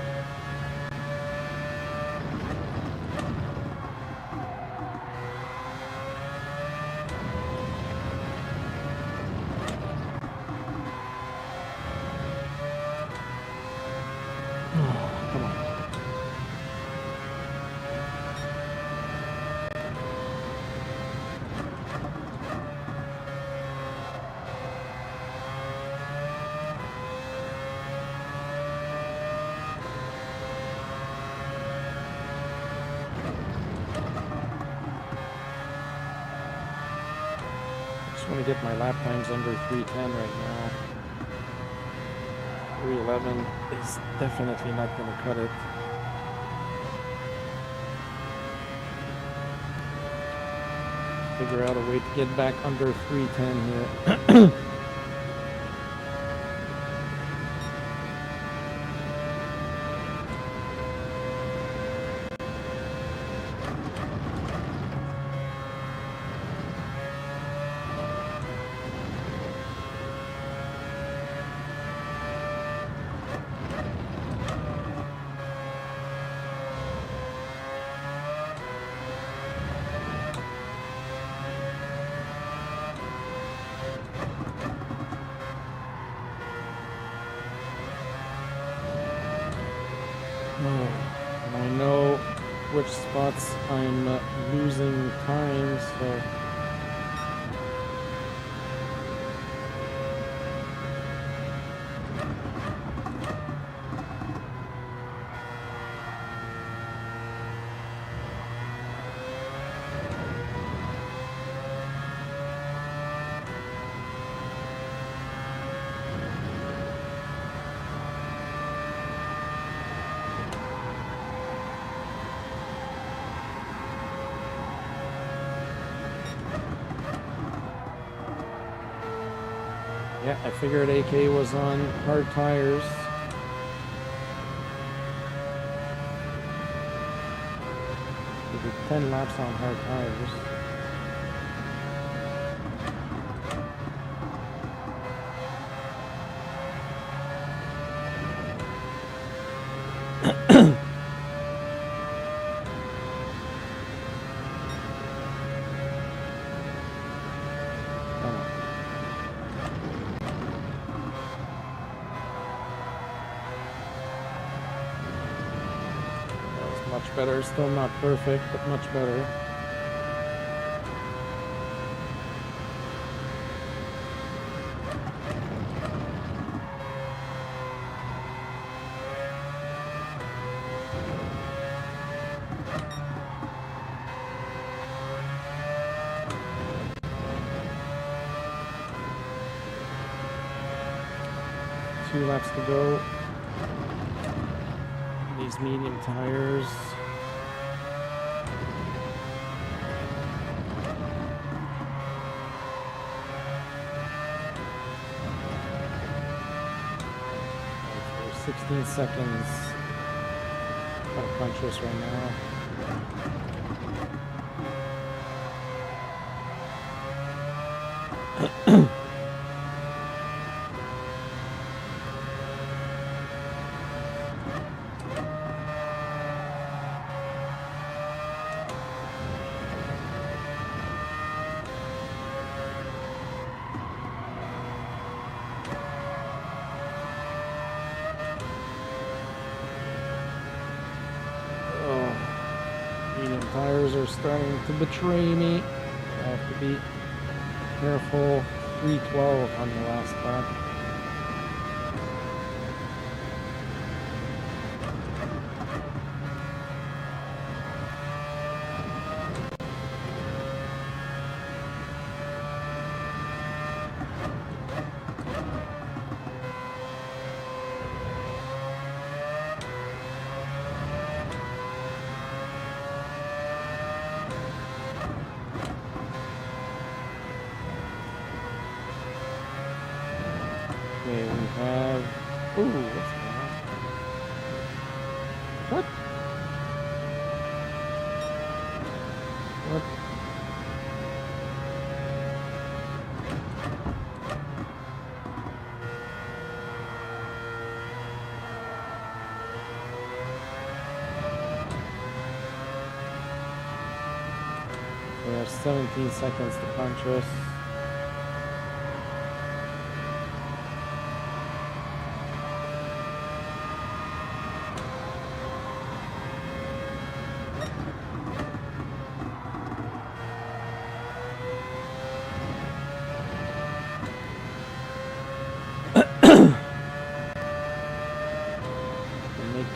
I want to get my lap times under 310 right now. 311 is definitely not going to cut it. Figure out a way to get back under 310 here. And I know which spots I'm losing time, so yeah, I figured AK was on hard tires. We did 10 laps on hard tires. Much better. Still not perfect, but much better. Two laps to go. These medium tires. For 16 seconds. Got a punch race right now. Medium tires are starting to betray me. I have to be careful. 312 on the last lap. Okay, we have... Ooh, what's going on? What? What? We have 17 seconds to punch us.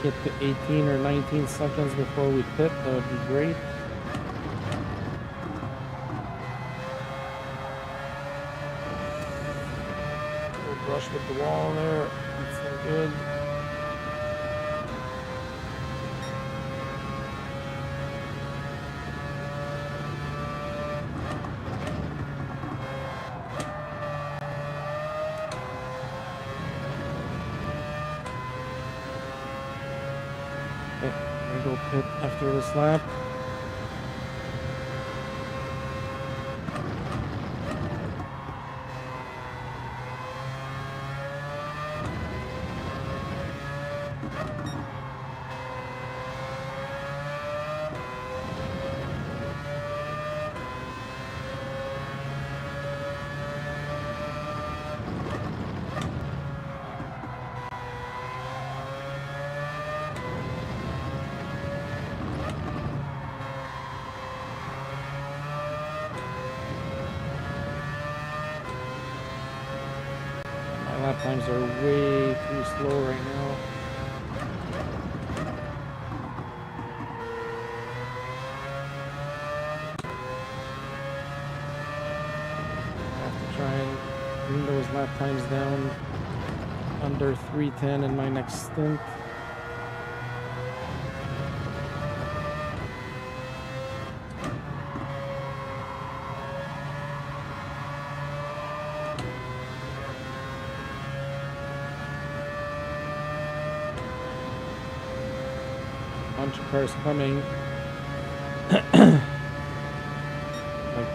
Get to 18 or 19 seconds before we pit, that would be great. We'll brush with the wall there. That's so good. Go pit after this lap. Lap times are way too slow right now. I have to try and bring those lap times down under 310 in my next stint. Bunch of cars coming. Like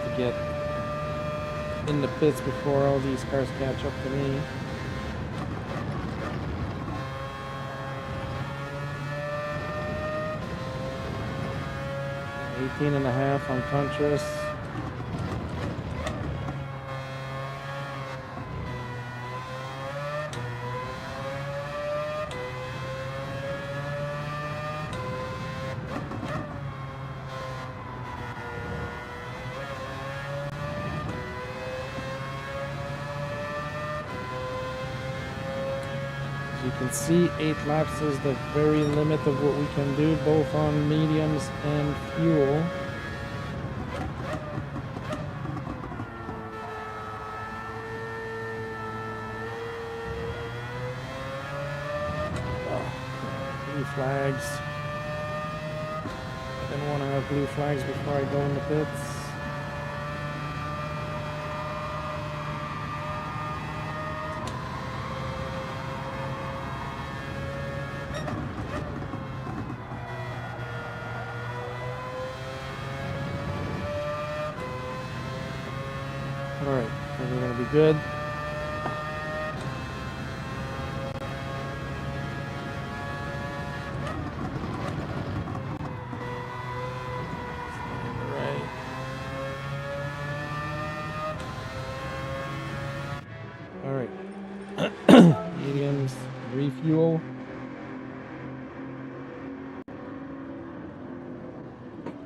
to get in the pits before all these cars catch up to me. 18.5 on Contras. can see 8 laps is the very limit of what we can do, both on mediums and fuel. Blue flags. I didn't want to have blue flags before I go in the pits. Alright, we're going to be good. Alright. Mediums, refuel.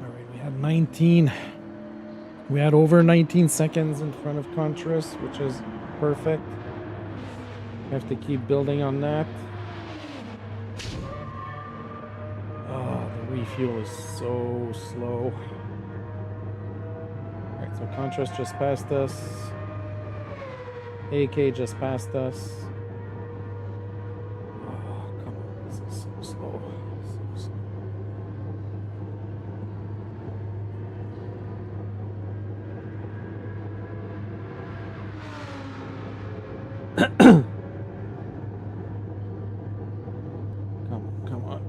Alright, we had 19. We had over 19 seconds in front of Contrast, which is perfect. Have to keep building on that. Oh, the refuel is so slow. Alright, so Contrast just passed us. AK just passed us. Oh, come on, this is so slow. So slow.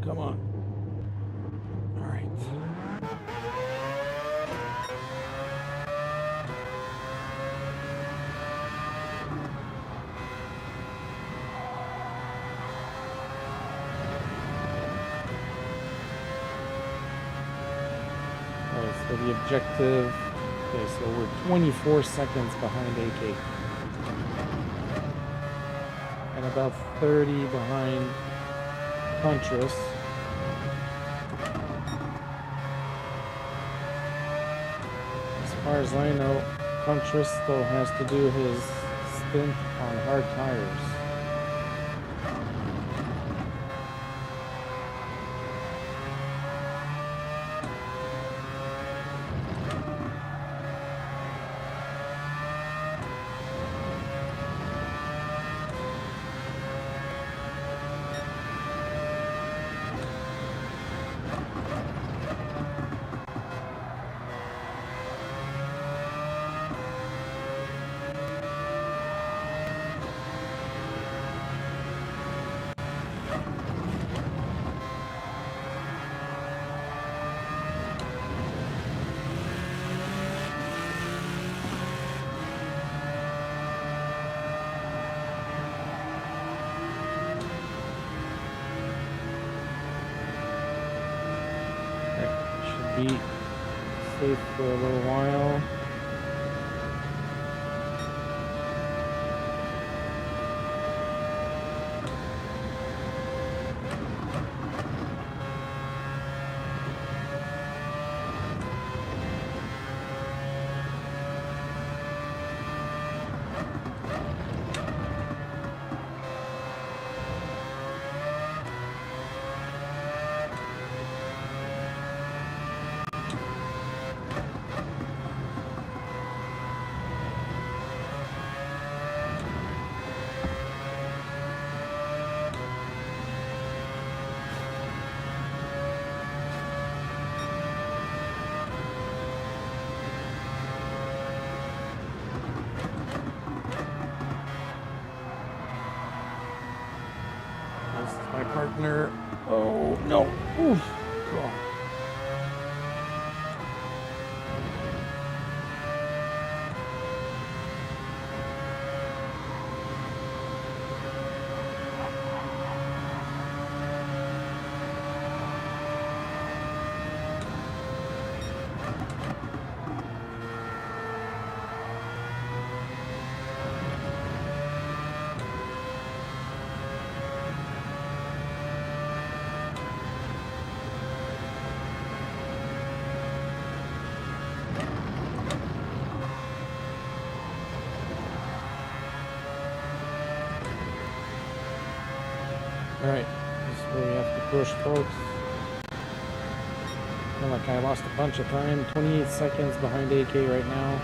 Come on. All right. All right, so the objective, okay, so we're 24 seconds behind AK. And about 30 behind Contrast. As far as I know, Contrast still has to do his stint on hard tires. Be safe for a little while. My partner. Oh no. Oof. God. where we have to push, folks. I feel like I lost a bunch of time. 28 seconds behind AK right now.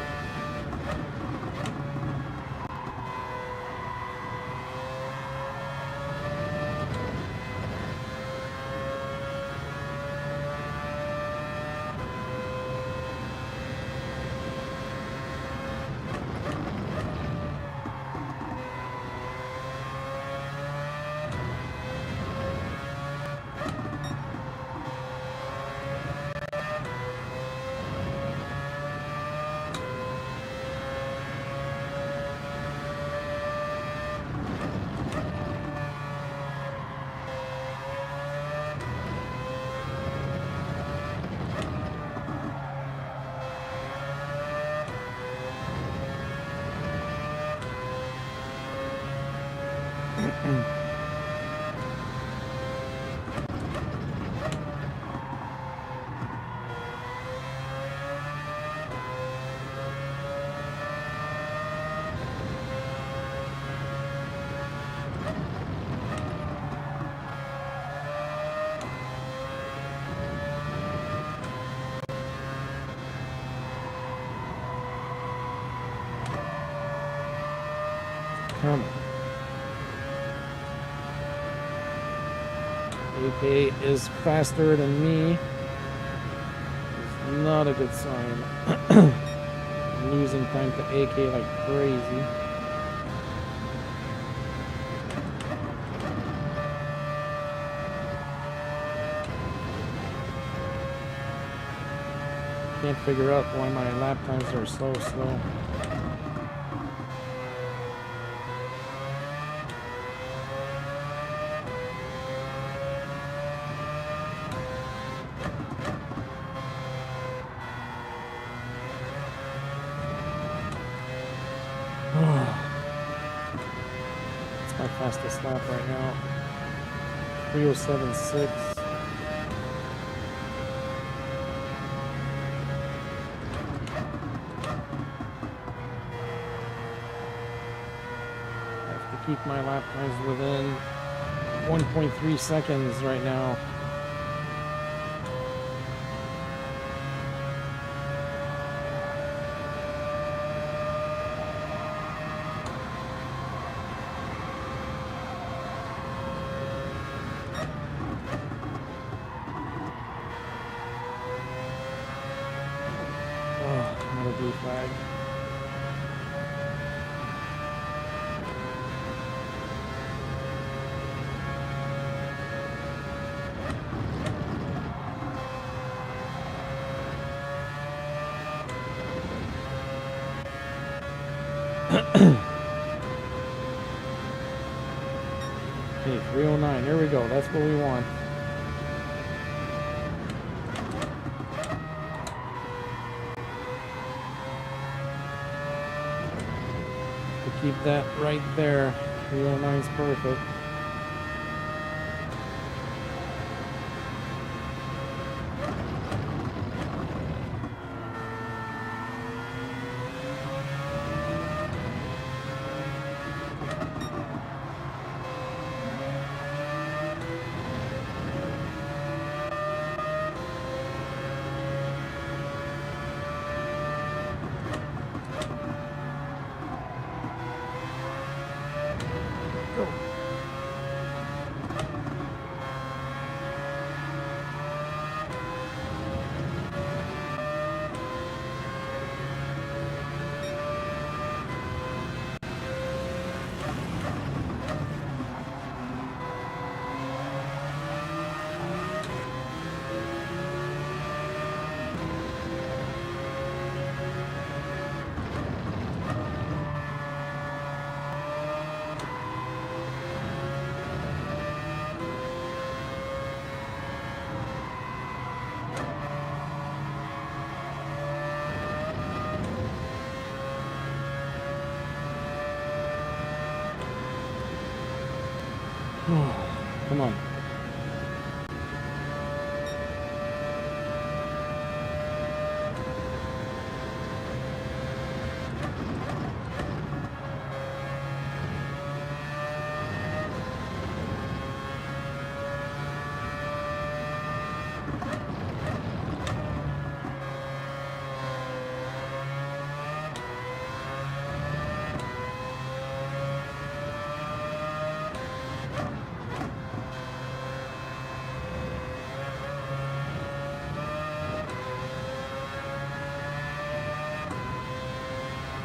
Come on. AK is faster than me. It's not a good sign. I'm losing time to AK like crazy. Can't figure out why my lap times are so slow. It's my fastest lap right now. 3:07.6. I have to keep my lap times within 1.3 seconds right now. Another blue flag. Okay, 309. Here we go. That's what we want. Keep that right there. 309 is perfect. Go. Come on.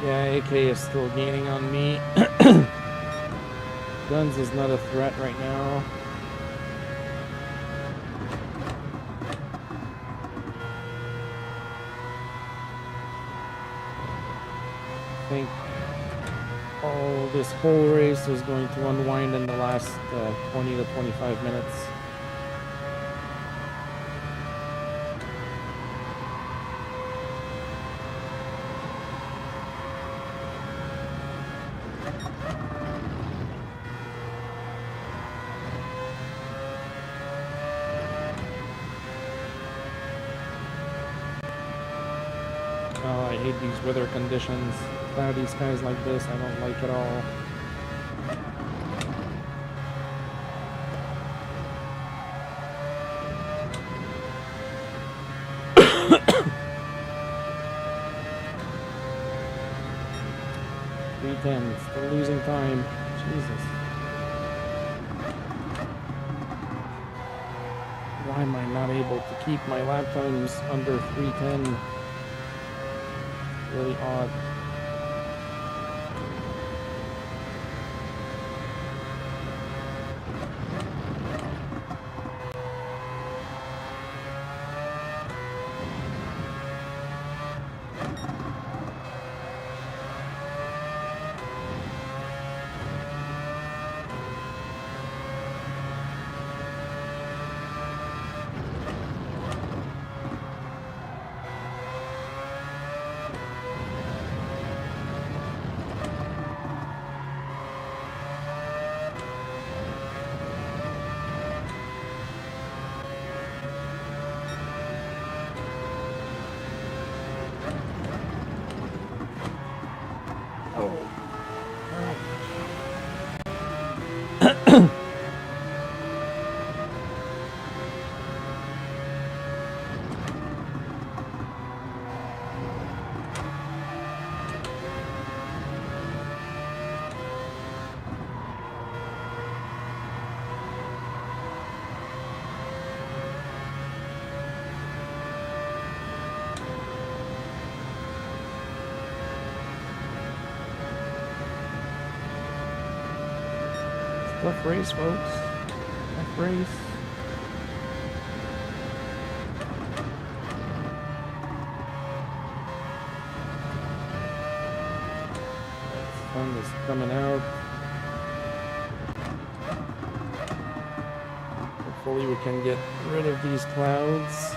Yeah, AK is still gaining on me. Guns is not a threat right now. I think all this whole race is going to unwind in the last 20 to 25 minutes. Oh, I hate these weather conditions. Cloudy skies like this, I don't like at all. Still losing time. Jesus. Why am I not able to keep my lap times under 310? Really odd. Tough race, folks. Tough race. Sun is coming out. Hopefully we can get rid of these clouds.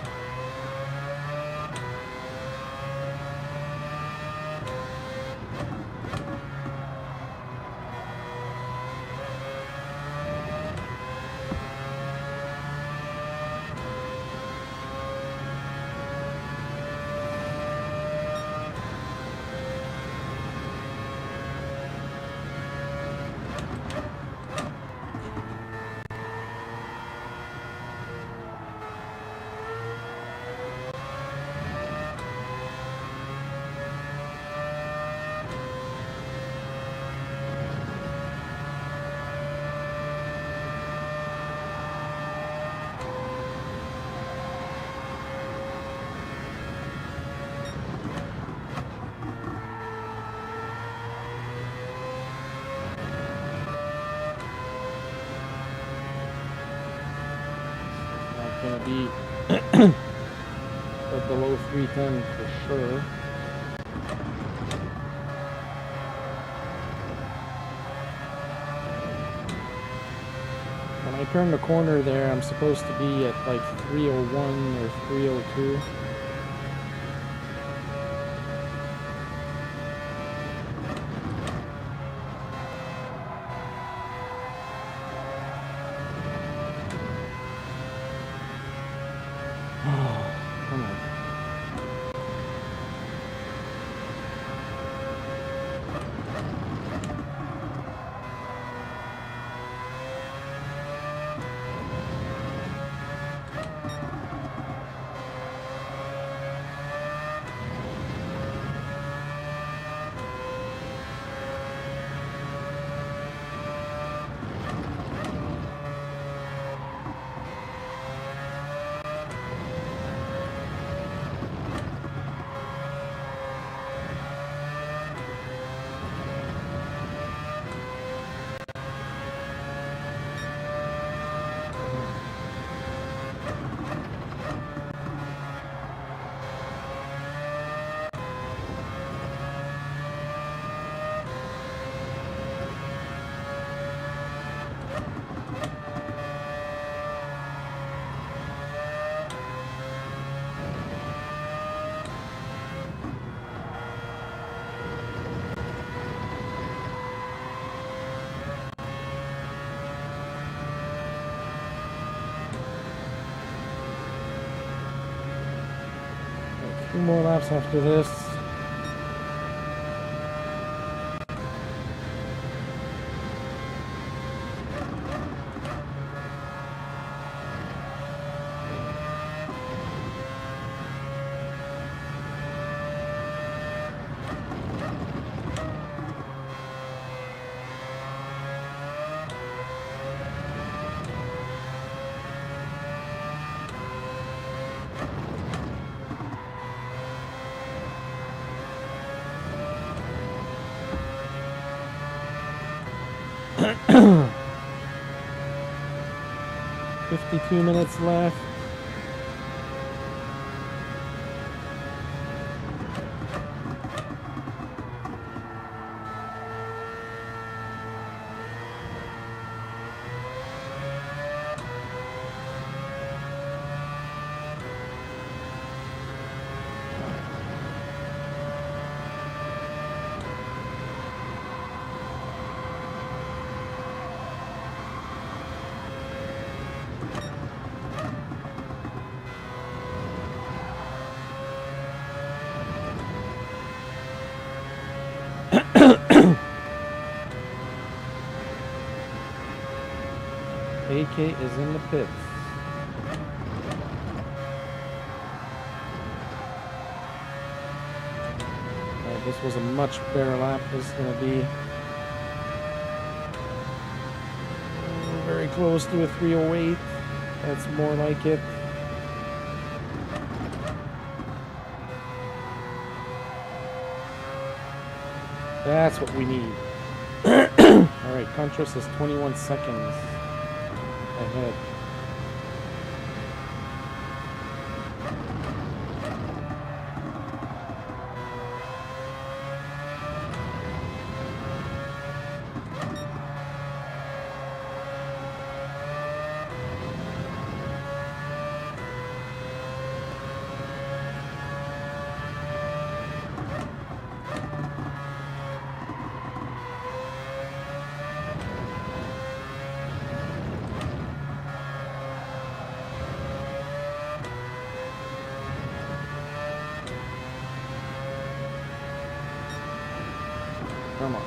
Gonna be below 310 for sure. When I turn the corner there, I'm supposed to be at like 301 or 302. 2 more laps after this. $52 minutes left. AK is in the pits. This was a much better lap. This is going to be very close to a 308. That's more like it. That's what we need. Alright, Contrast is 21 seconds ahead. Come on.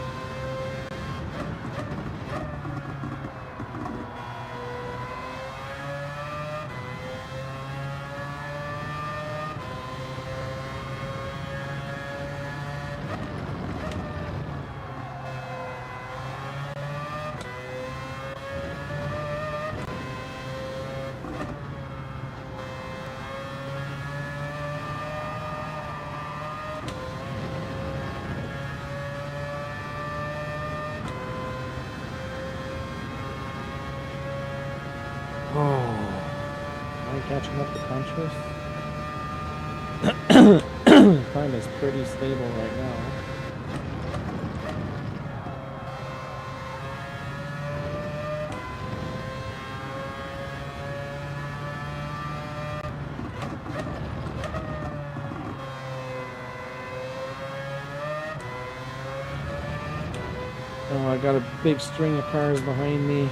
Catching up to Contrast. Time is pretty stable right now. Oh, I got a big string of cars behind me.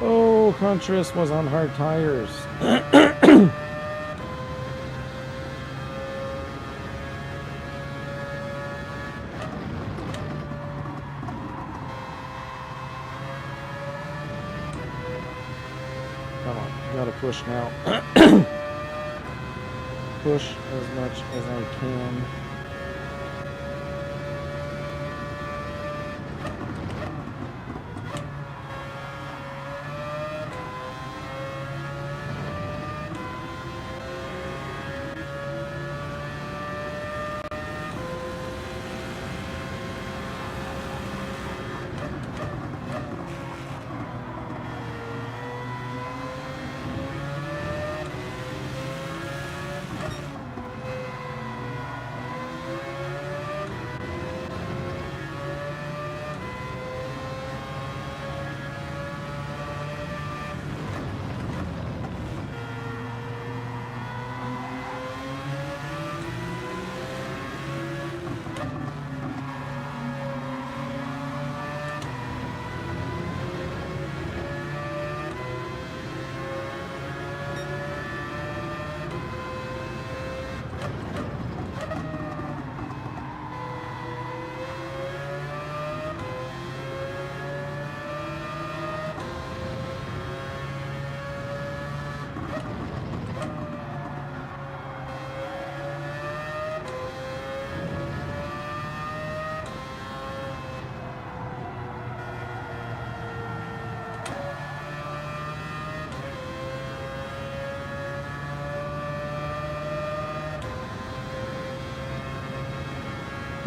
Oh, Contrast was on hard tires. Come on, gotta push now. Push as much as I can.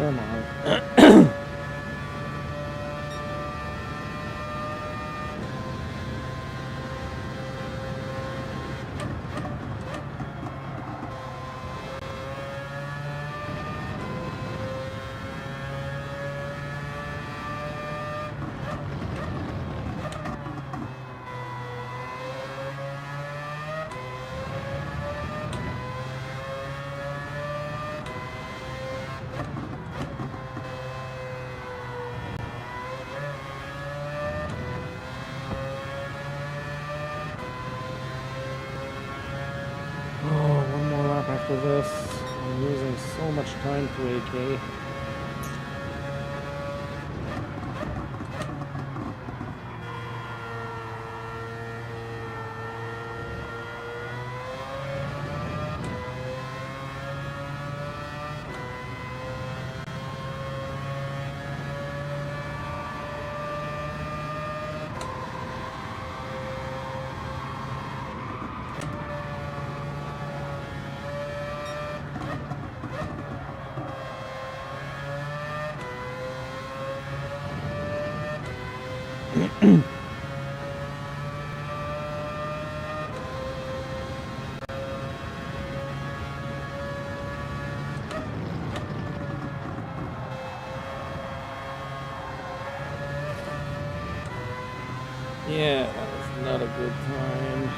Come on. After this, I'm losing so much time to AK. Yeah, that was not a good time.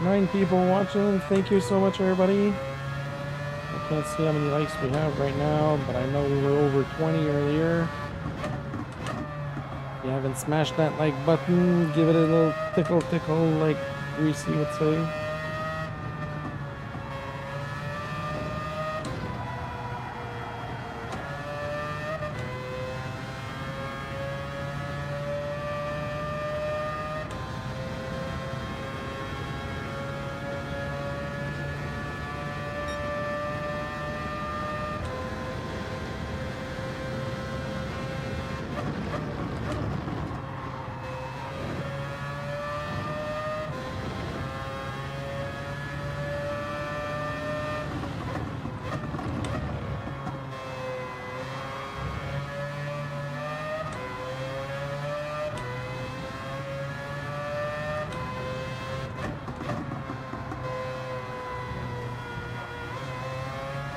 Nine people watching. Thank you so much, everybody. I can't see how many likes we have right now, but I know we were over 20 earlier. If you haven't smashed that like button, give it a little tickle, like Greasy would say.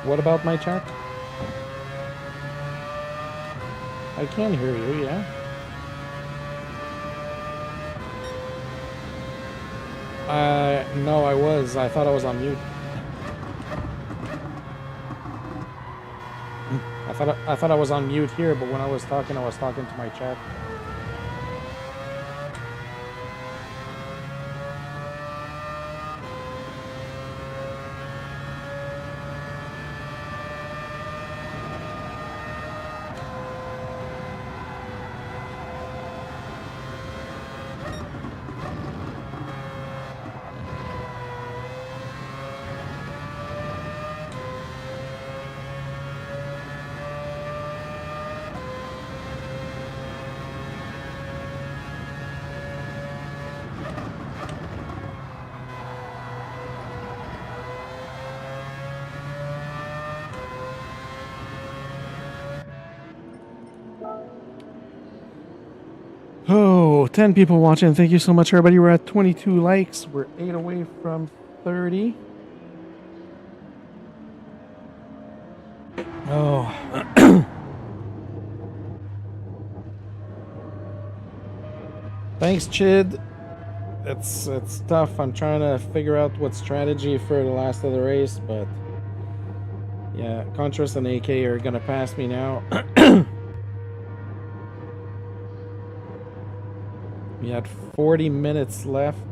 What about my chat? I can hear you, yeah. No, I thought I was on mute. I thought I was on mute here, but when I was talking to my chat. Oh, 10 people watching. Thank you so much, everybody. We're at 22 likes. We're 8 away from 30. Oh. Thanks, Chid. It's tough. I'm trying to figure out what strategy for the last of the race, but yeah, Contrast and AK are gonna pass me now. We had 40 minutes left.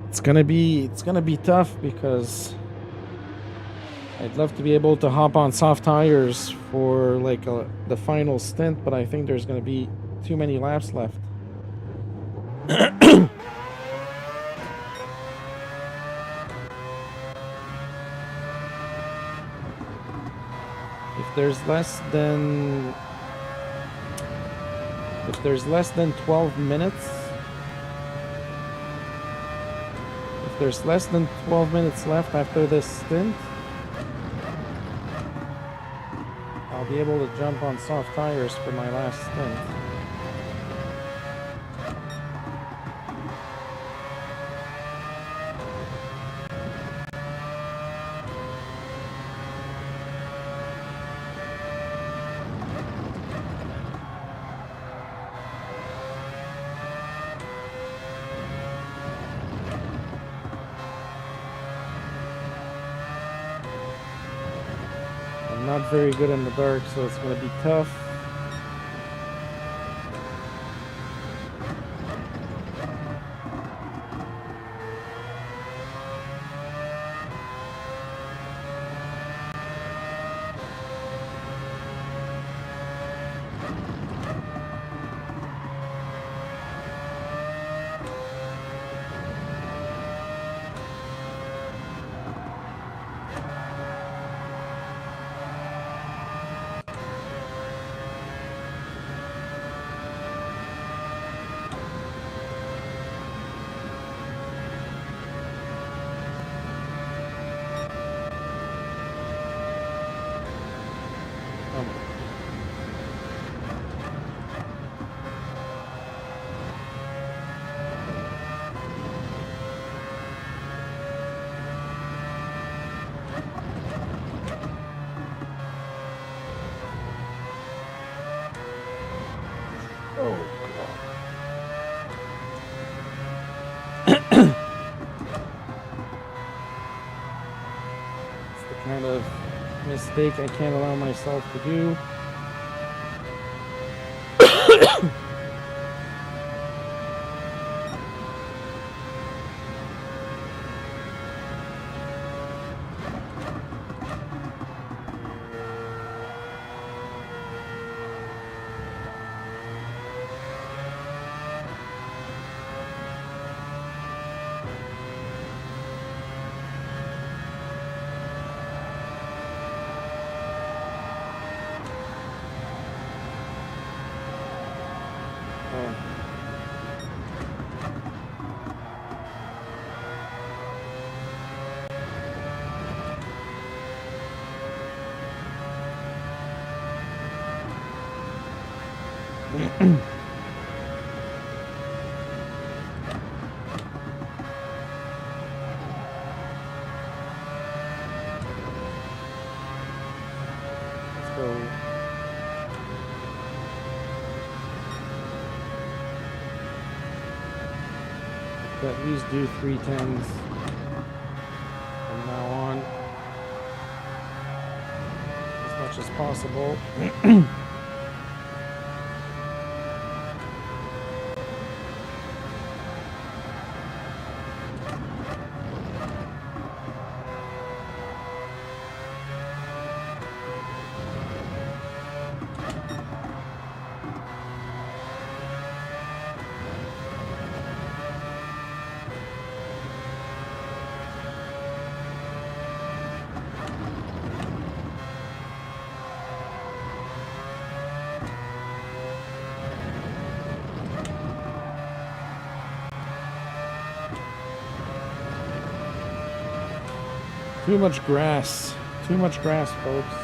It's gonna be tough because I'd love to be able to hop on soft tires for like the final stint, but I think there's gonna be too many laps left. If there's less than 12 minutes, if there's less than 12 minutes left after this stint, I'll be able to jump on soft tires for my last stint. Not very good in the dark, so it's going to be tough. Kind of mistake I can't allow myself to do. At least do 310s from now on as much as possible. Too much grass, folks.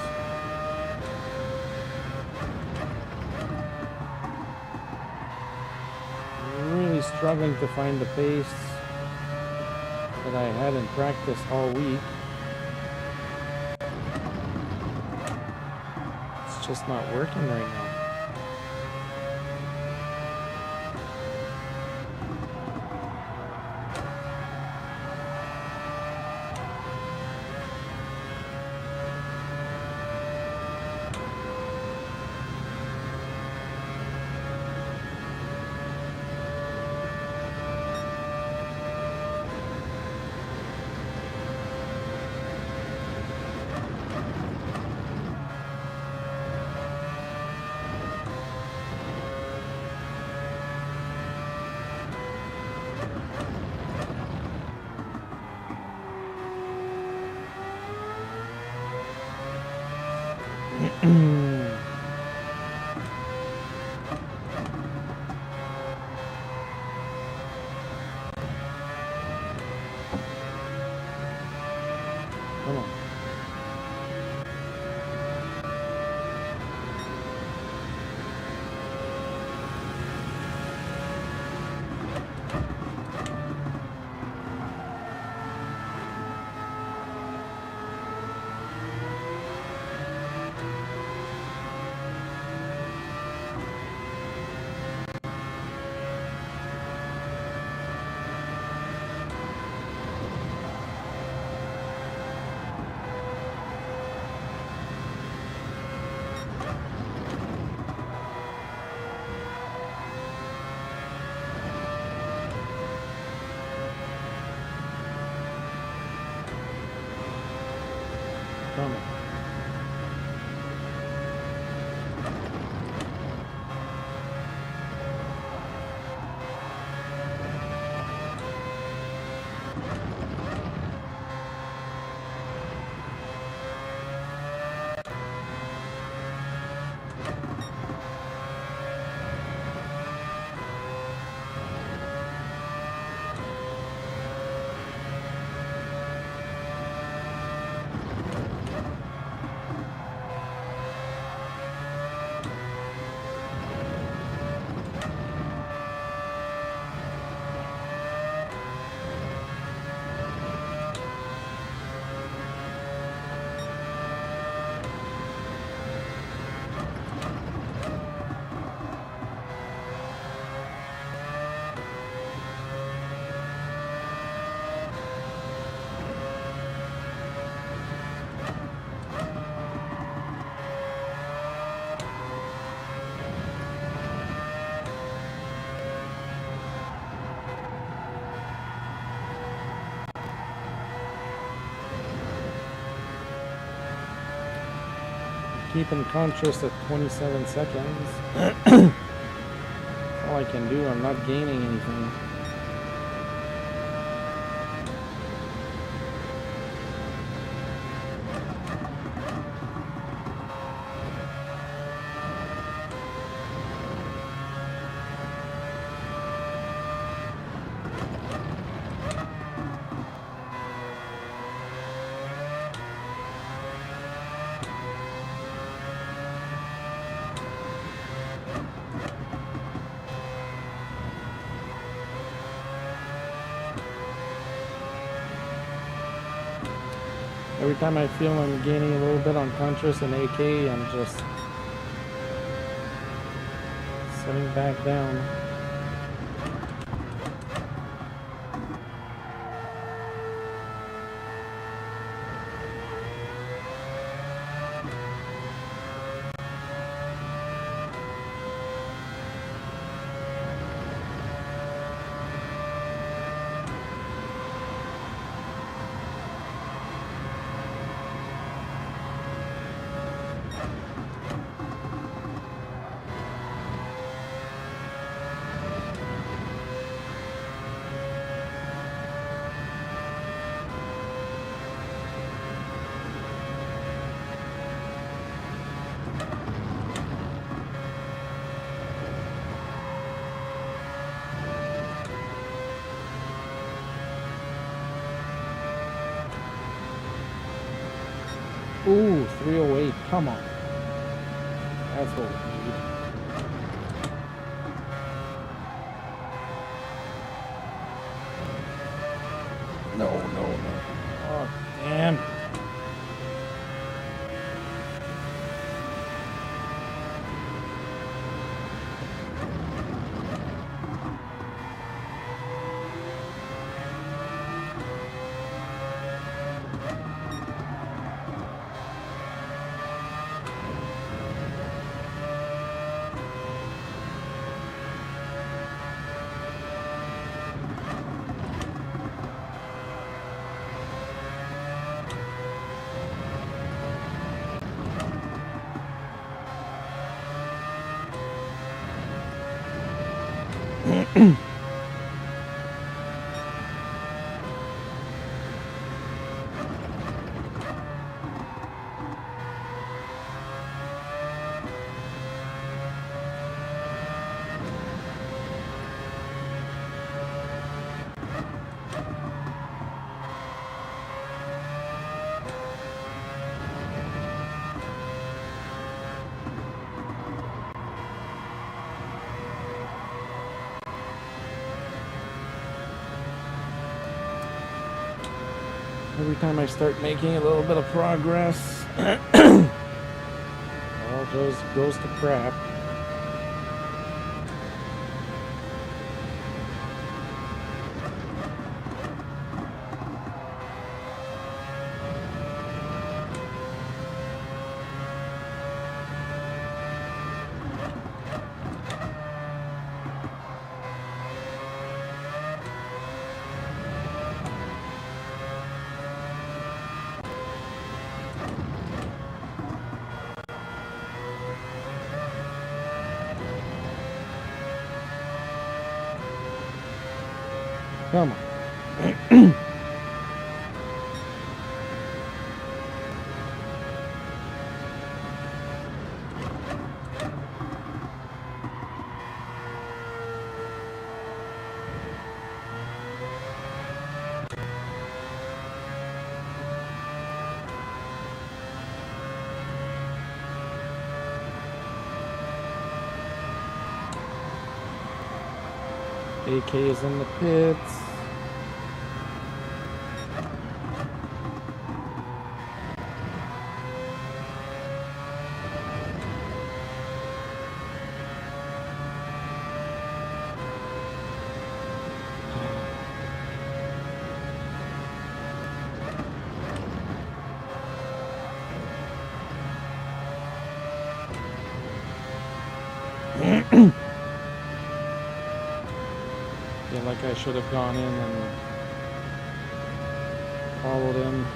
I'm really struggling to find the pace that I had in practice all week. It's just not working right now. Come on. Come on. Keeping conscious at 27 seconds. All I can do, I'm not gaining anything. Every time I feel I'm gaining a little bit on conscious and AK, I'm just setting back down. Ooh, 308, come on. That's what we need. No. Oh, damn. Every time I start making a little bit of progress, all goes to crap. Come on. AK is in the pits. Feel like I should have gone in and followed him.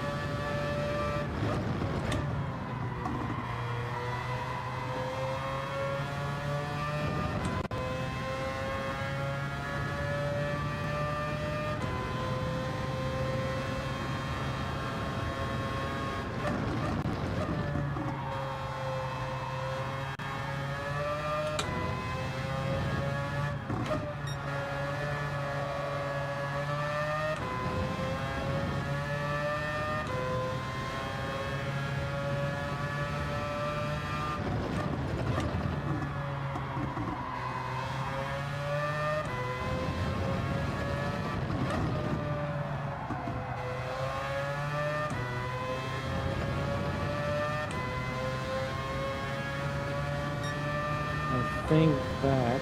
I think that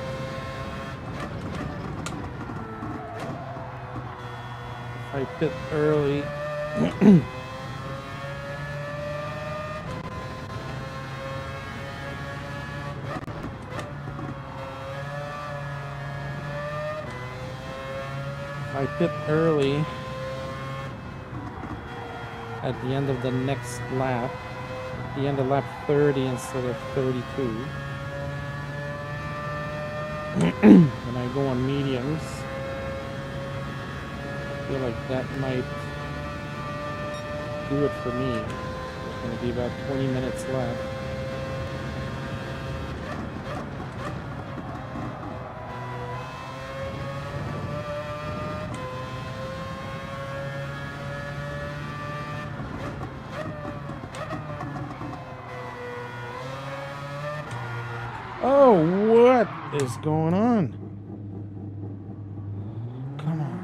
if I pit early, at the end of the next lap, at the end of lap 30 instead of 32. When I go on mediums, I feel like that might do it for me. There's going to be about 20 minutes left. Oh, what is going on? Come on.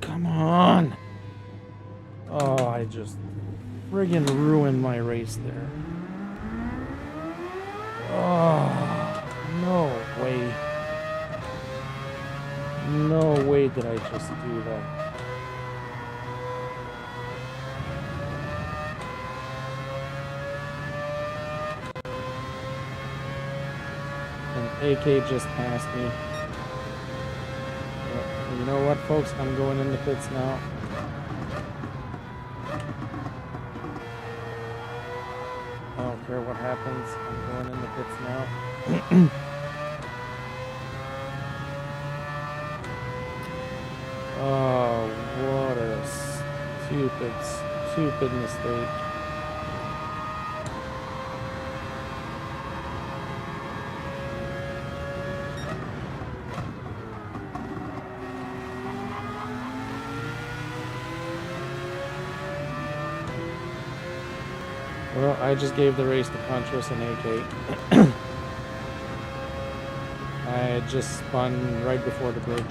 Come on. Oh, I just friggin' ruined my race there. Oh, no way. No way did I just do that. AK just passed me. But you know what, folks? I'm going in the pits now. I don't care what happens. I'm going in the pits now. stupid mistake. Well, I just gave the race to Contras and AK. I just spun right before the bridge.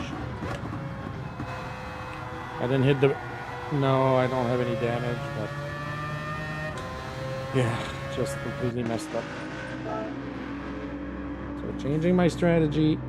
I didn't hit the... No, I don't have any damage, but... Yeah, just completely messed up. So changing my strategy.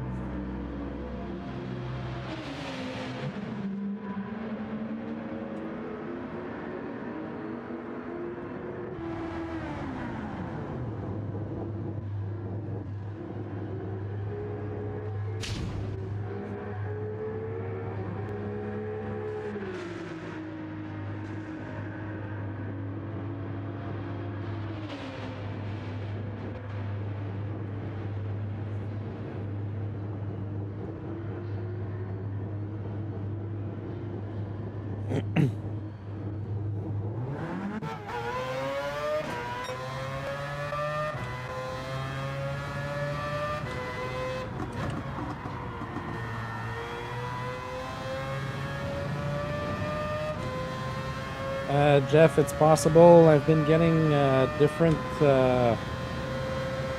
Jeff, it's possible. I've been getting different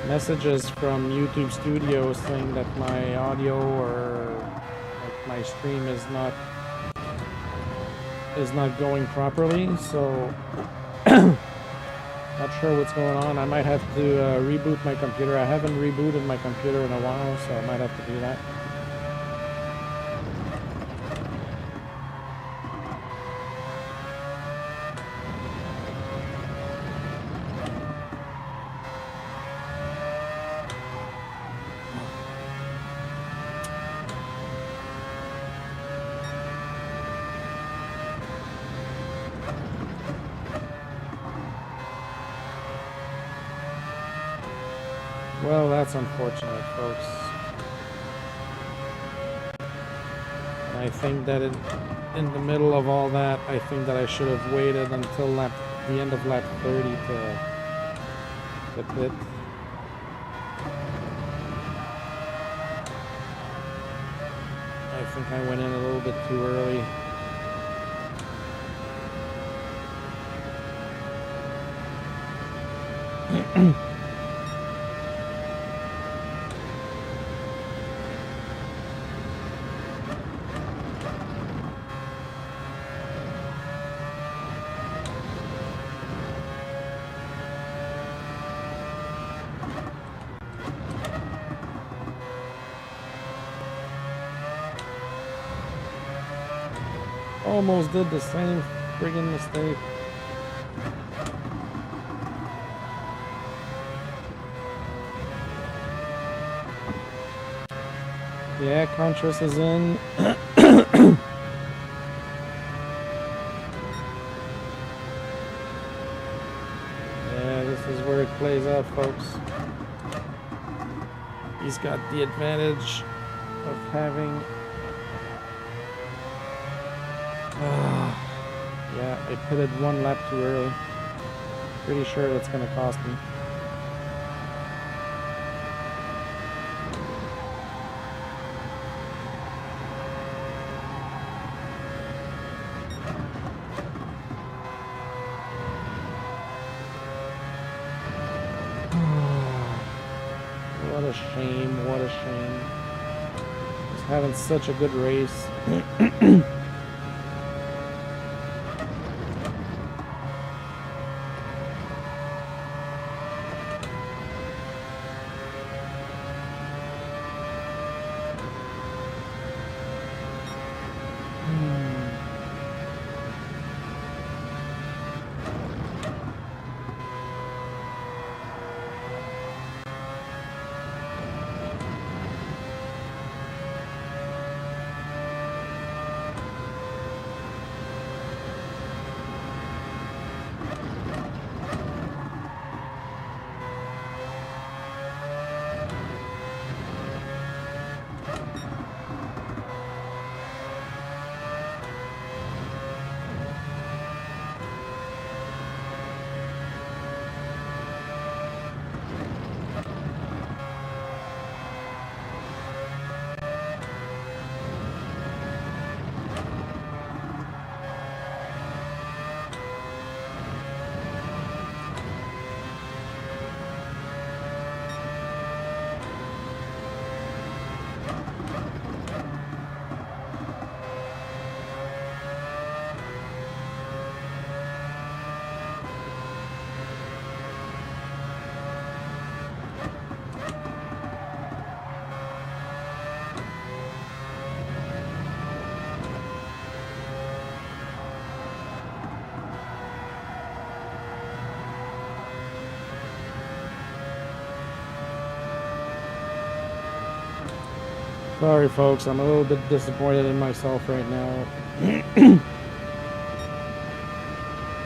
messages from YouTube Studio saying that my audio or like my stream is not going properly. So not sure what's going on. I might have to reboot my computer. I haven't rebooted my computer in a while, so I might have to do that. Well, that's unfortunate, folks. And I think that in the middle of all that, I think that I should have waited until the end of lap 30 to pit. I think I went in a little bit too early. Almost did the same friggin' mistake. Yeah, Contras is in. Yeah, this is where it plays out, folks. He's got the advantage of having... yeah, I pitted one lap too early. Pretty sure that's gonna cost me. What a shame, what a shame. Just having such a good race. Sorry, folks. I'm a little bit disappointed in myself right now.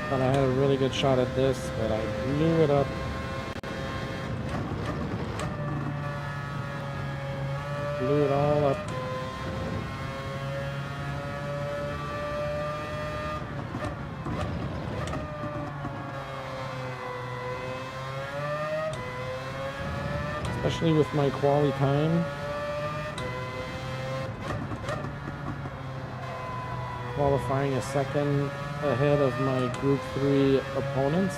Thought I had a really good shot at this, but I blew it up. Blew it all up. Especially with my quali time. Qualifying a second ahead of my Group 3 opponents.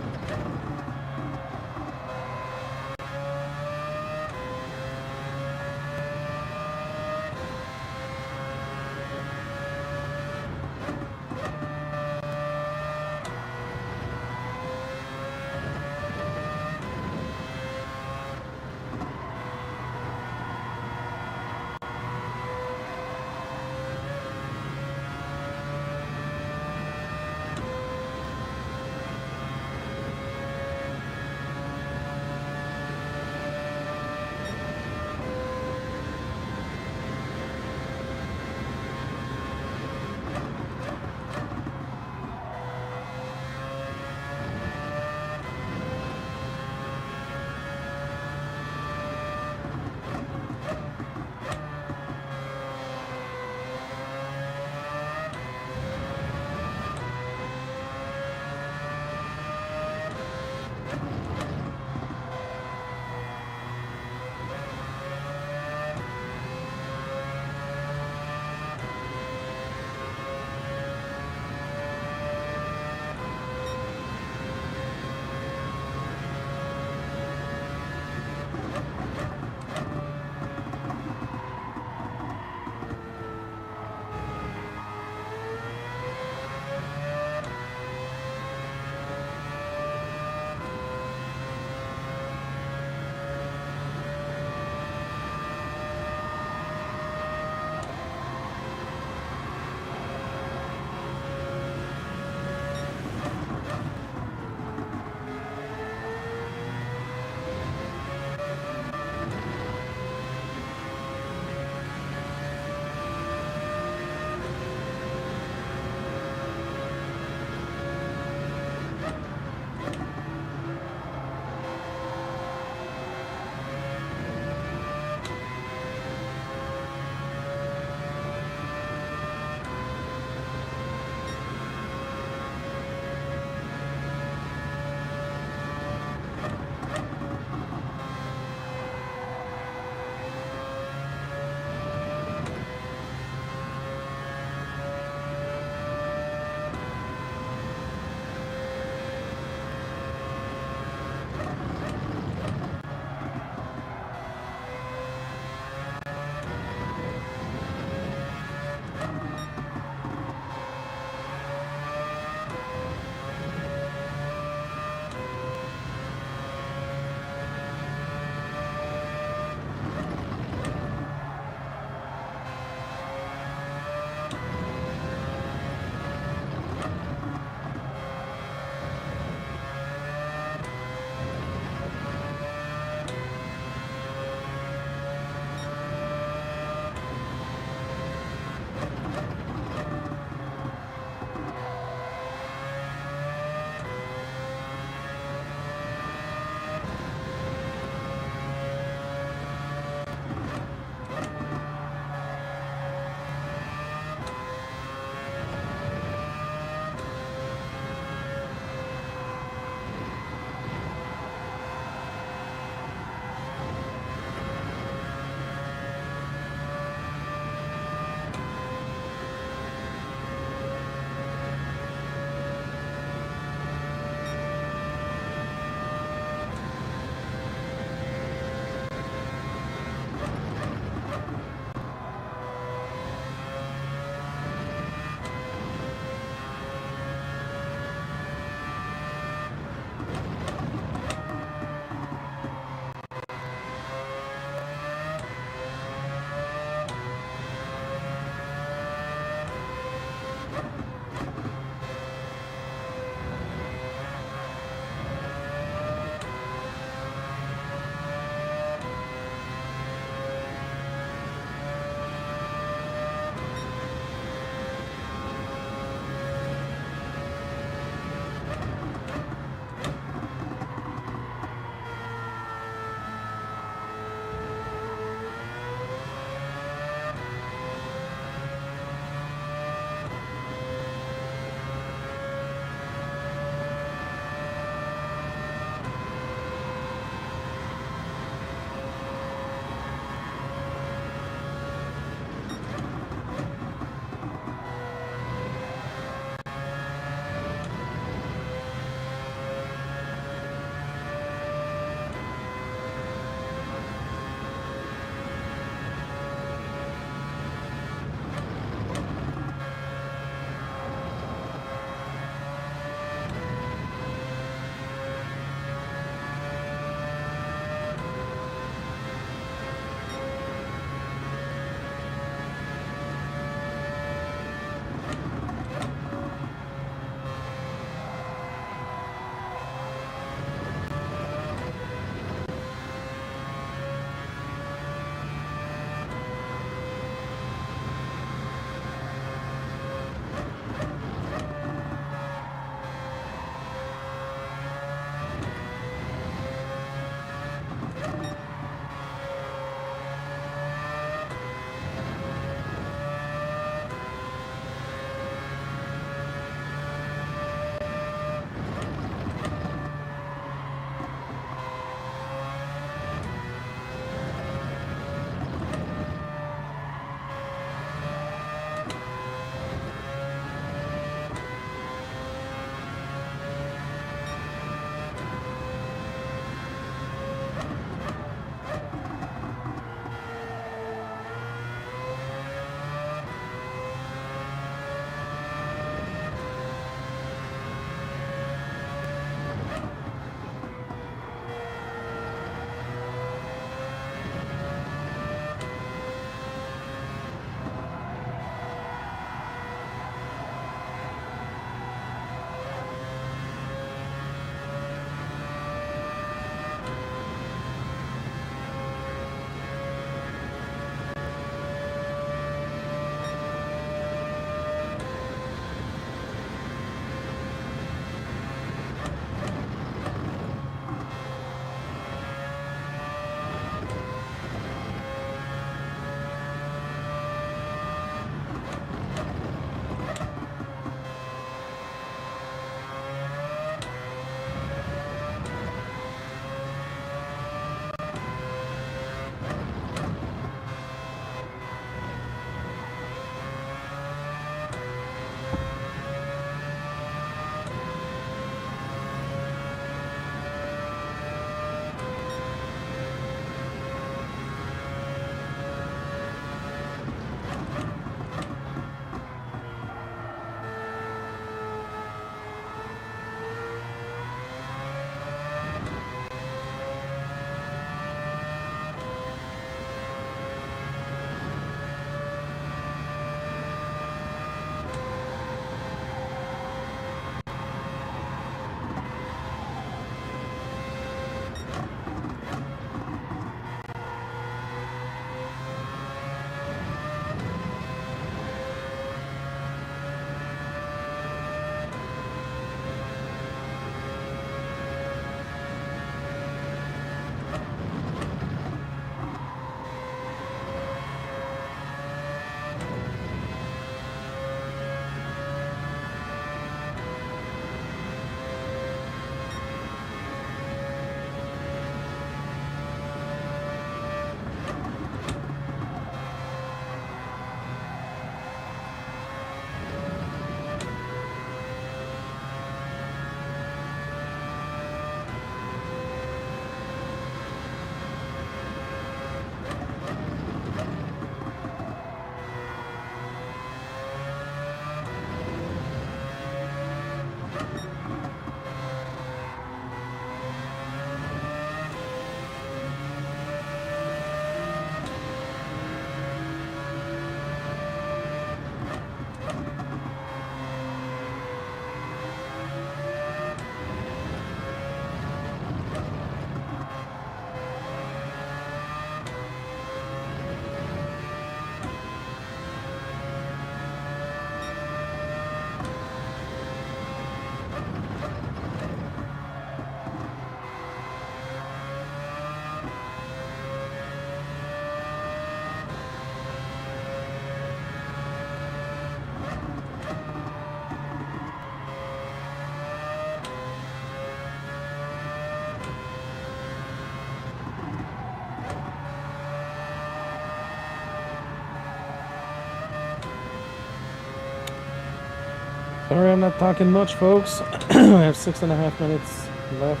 Sorry, I'm not talking much, folks. I have 6.5 minutes left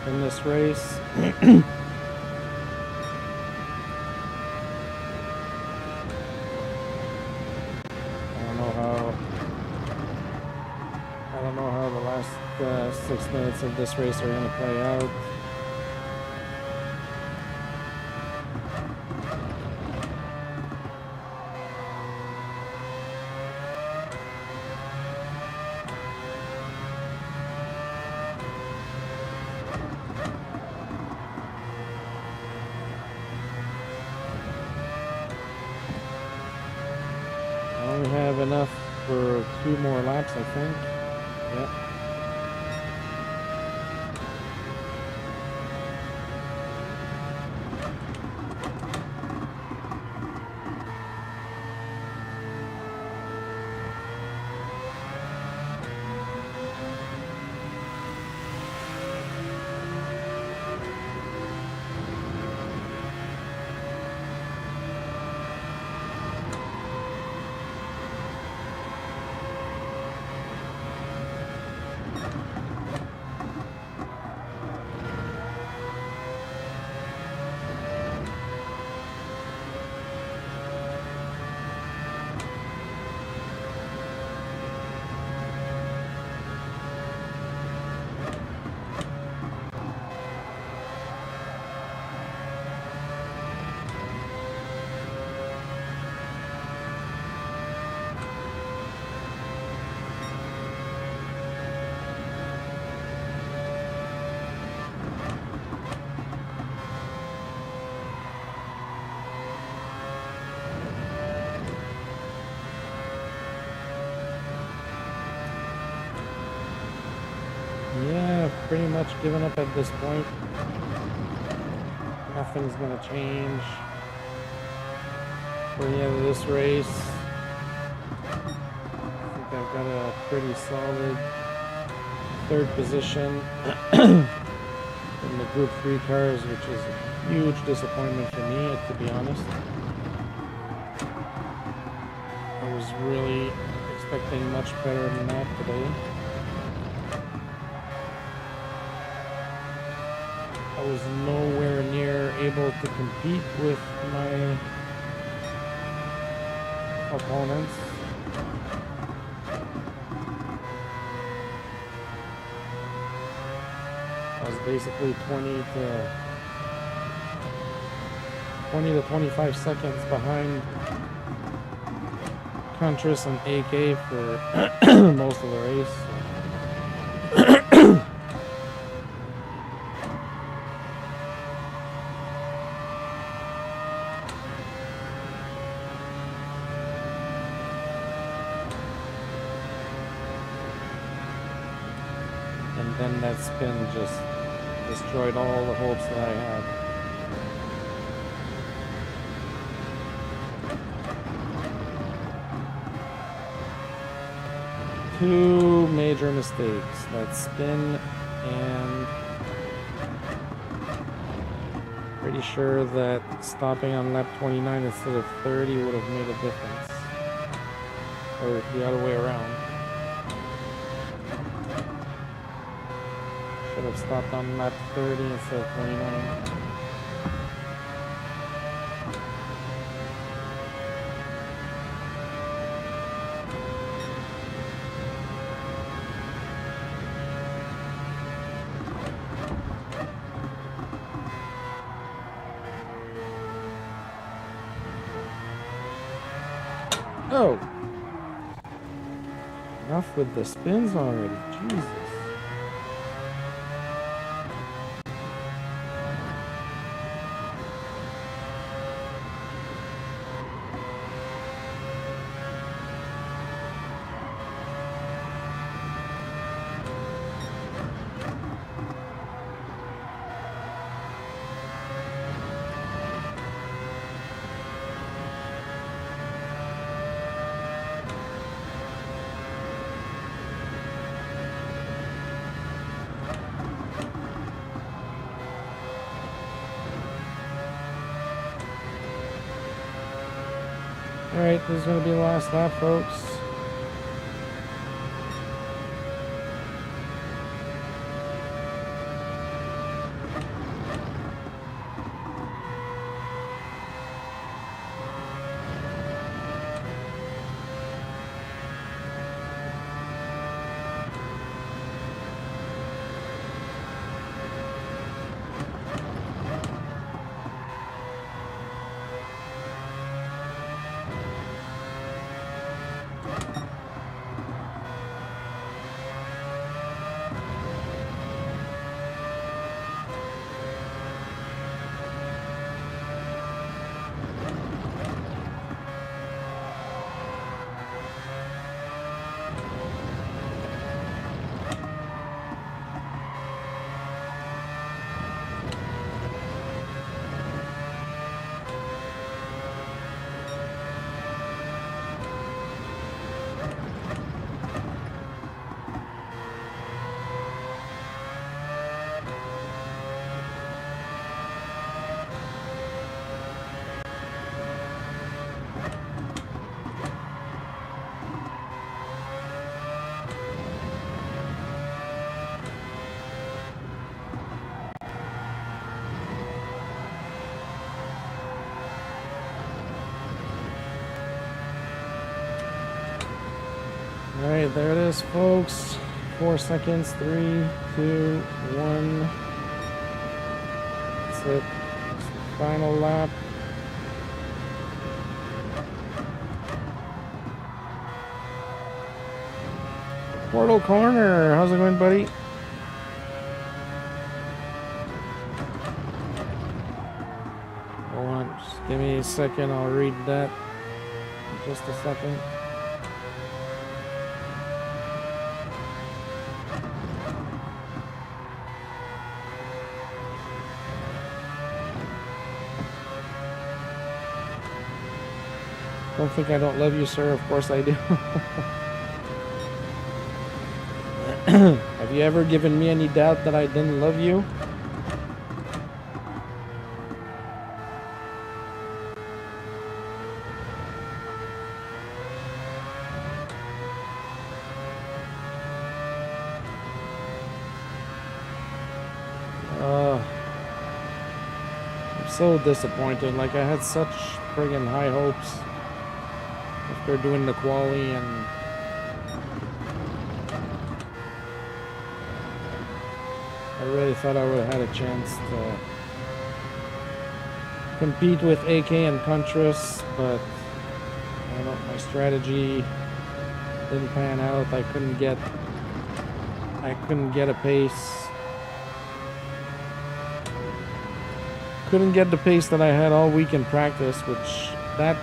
in this race. I don't know how the last 6 minutes of this race are going to play out. I only have enough for 2 more laps, I think. Yep. Yeah, I've pretty much given up at this point. Nothing's gonna change for the end of this race. I think I've got a pretty solid 3rd position in the Group 3 cars, which is a huge disappointment for me, to be honest. I was really expecting much better than that today. I was nowhere near able to compete with my opponents. I was basically 20 to 25 seconds behind Contras and AK for most of the race. And then that spin just destroyed all the hopes that I had. Two major mistakes, that spin, and pretty sure that stopping on lap 29 instead of 30 would have made a difference, or the other way around. Should have stopped on lap 30 instead of 29. Oh! Enough with the spins already, Jesus. Alright, this is going to be the last lap, folks. Alright, there it is, folks. 4 seconds. 3, 2, 1. That's it. Final lap. Portal Corner. How's it going, buddy? Hold on. Just give me a second. I'll read that in just a second. Don't think I don't love you, sir. Of course I do. Have you ever given me any doubt that I didn't love you? I'm so disappointed. Like, I had such friggin' high hopes after doing the quali, and I really thought I would have had a chance to compete with AK and Contras, but I don't know, my strategy didn't pan out. I couldn't get a pace. Couldn't get the pace that I had all week in practice, which that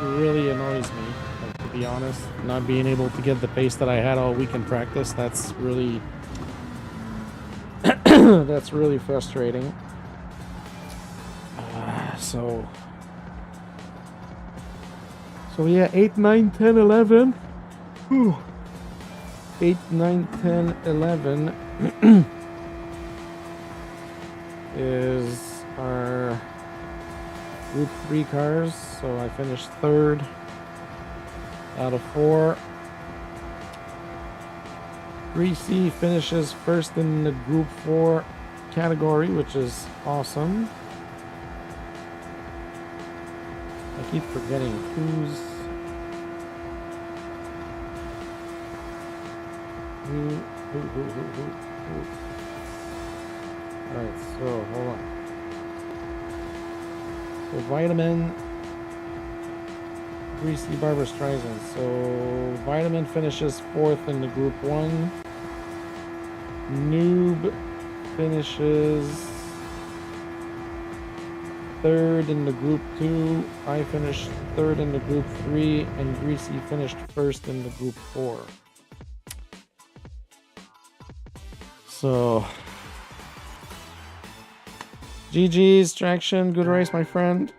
really annoys me. Like, to be honest, not being able to get the pace that I had all week in practice, that's really that's really frustrating. So yeah, 8, 9, 10, 11. Whew. 8, 9, 10, 11 is our Group 3 cars. So I finished 3rd out of 4. Greasy finishes 1st in the Group 4 category, which is awesome. I keep forgetting who. Alright, so hold on. So Vitamin, Greasy, Barbara Streisand. So Vitamin finishes 4th in the Group 1. Noob finishes 3rd in the Group 2. I finished 3rd in the Group 3, and Greasy finished 1st in the Group 4. So GG's, Traction. Good race, my friend.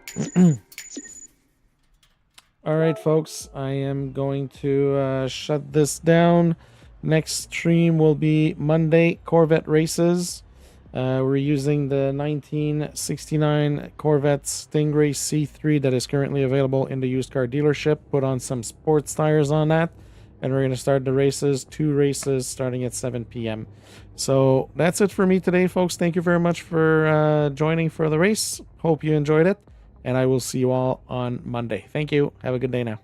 Alright, folks, I am going to shut this down. Next stream will be Monday, Corvette races. We're using the 1969 Corvette Stingray C3 that is currently available in the used car dealership. Put on some sports tires on that, and we're going to start the races. 2 races starting at 7 p.m. So that's it for me today, folks. Thank you very much for joining for the race. Hope you enjoyed it, and I will see you all on Monday. Thank you. Have a good day now.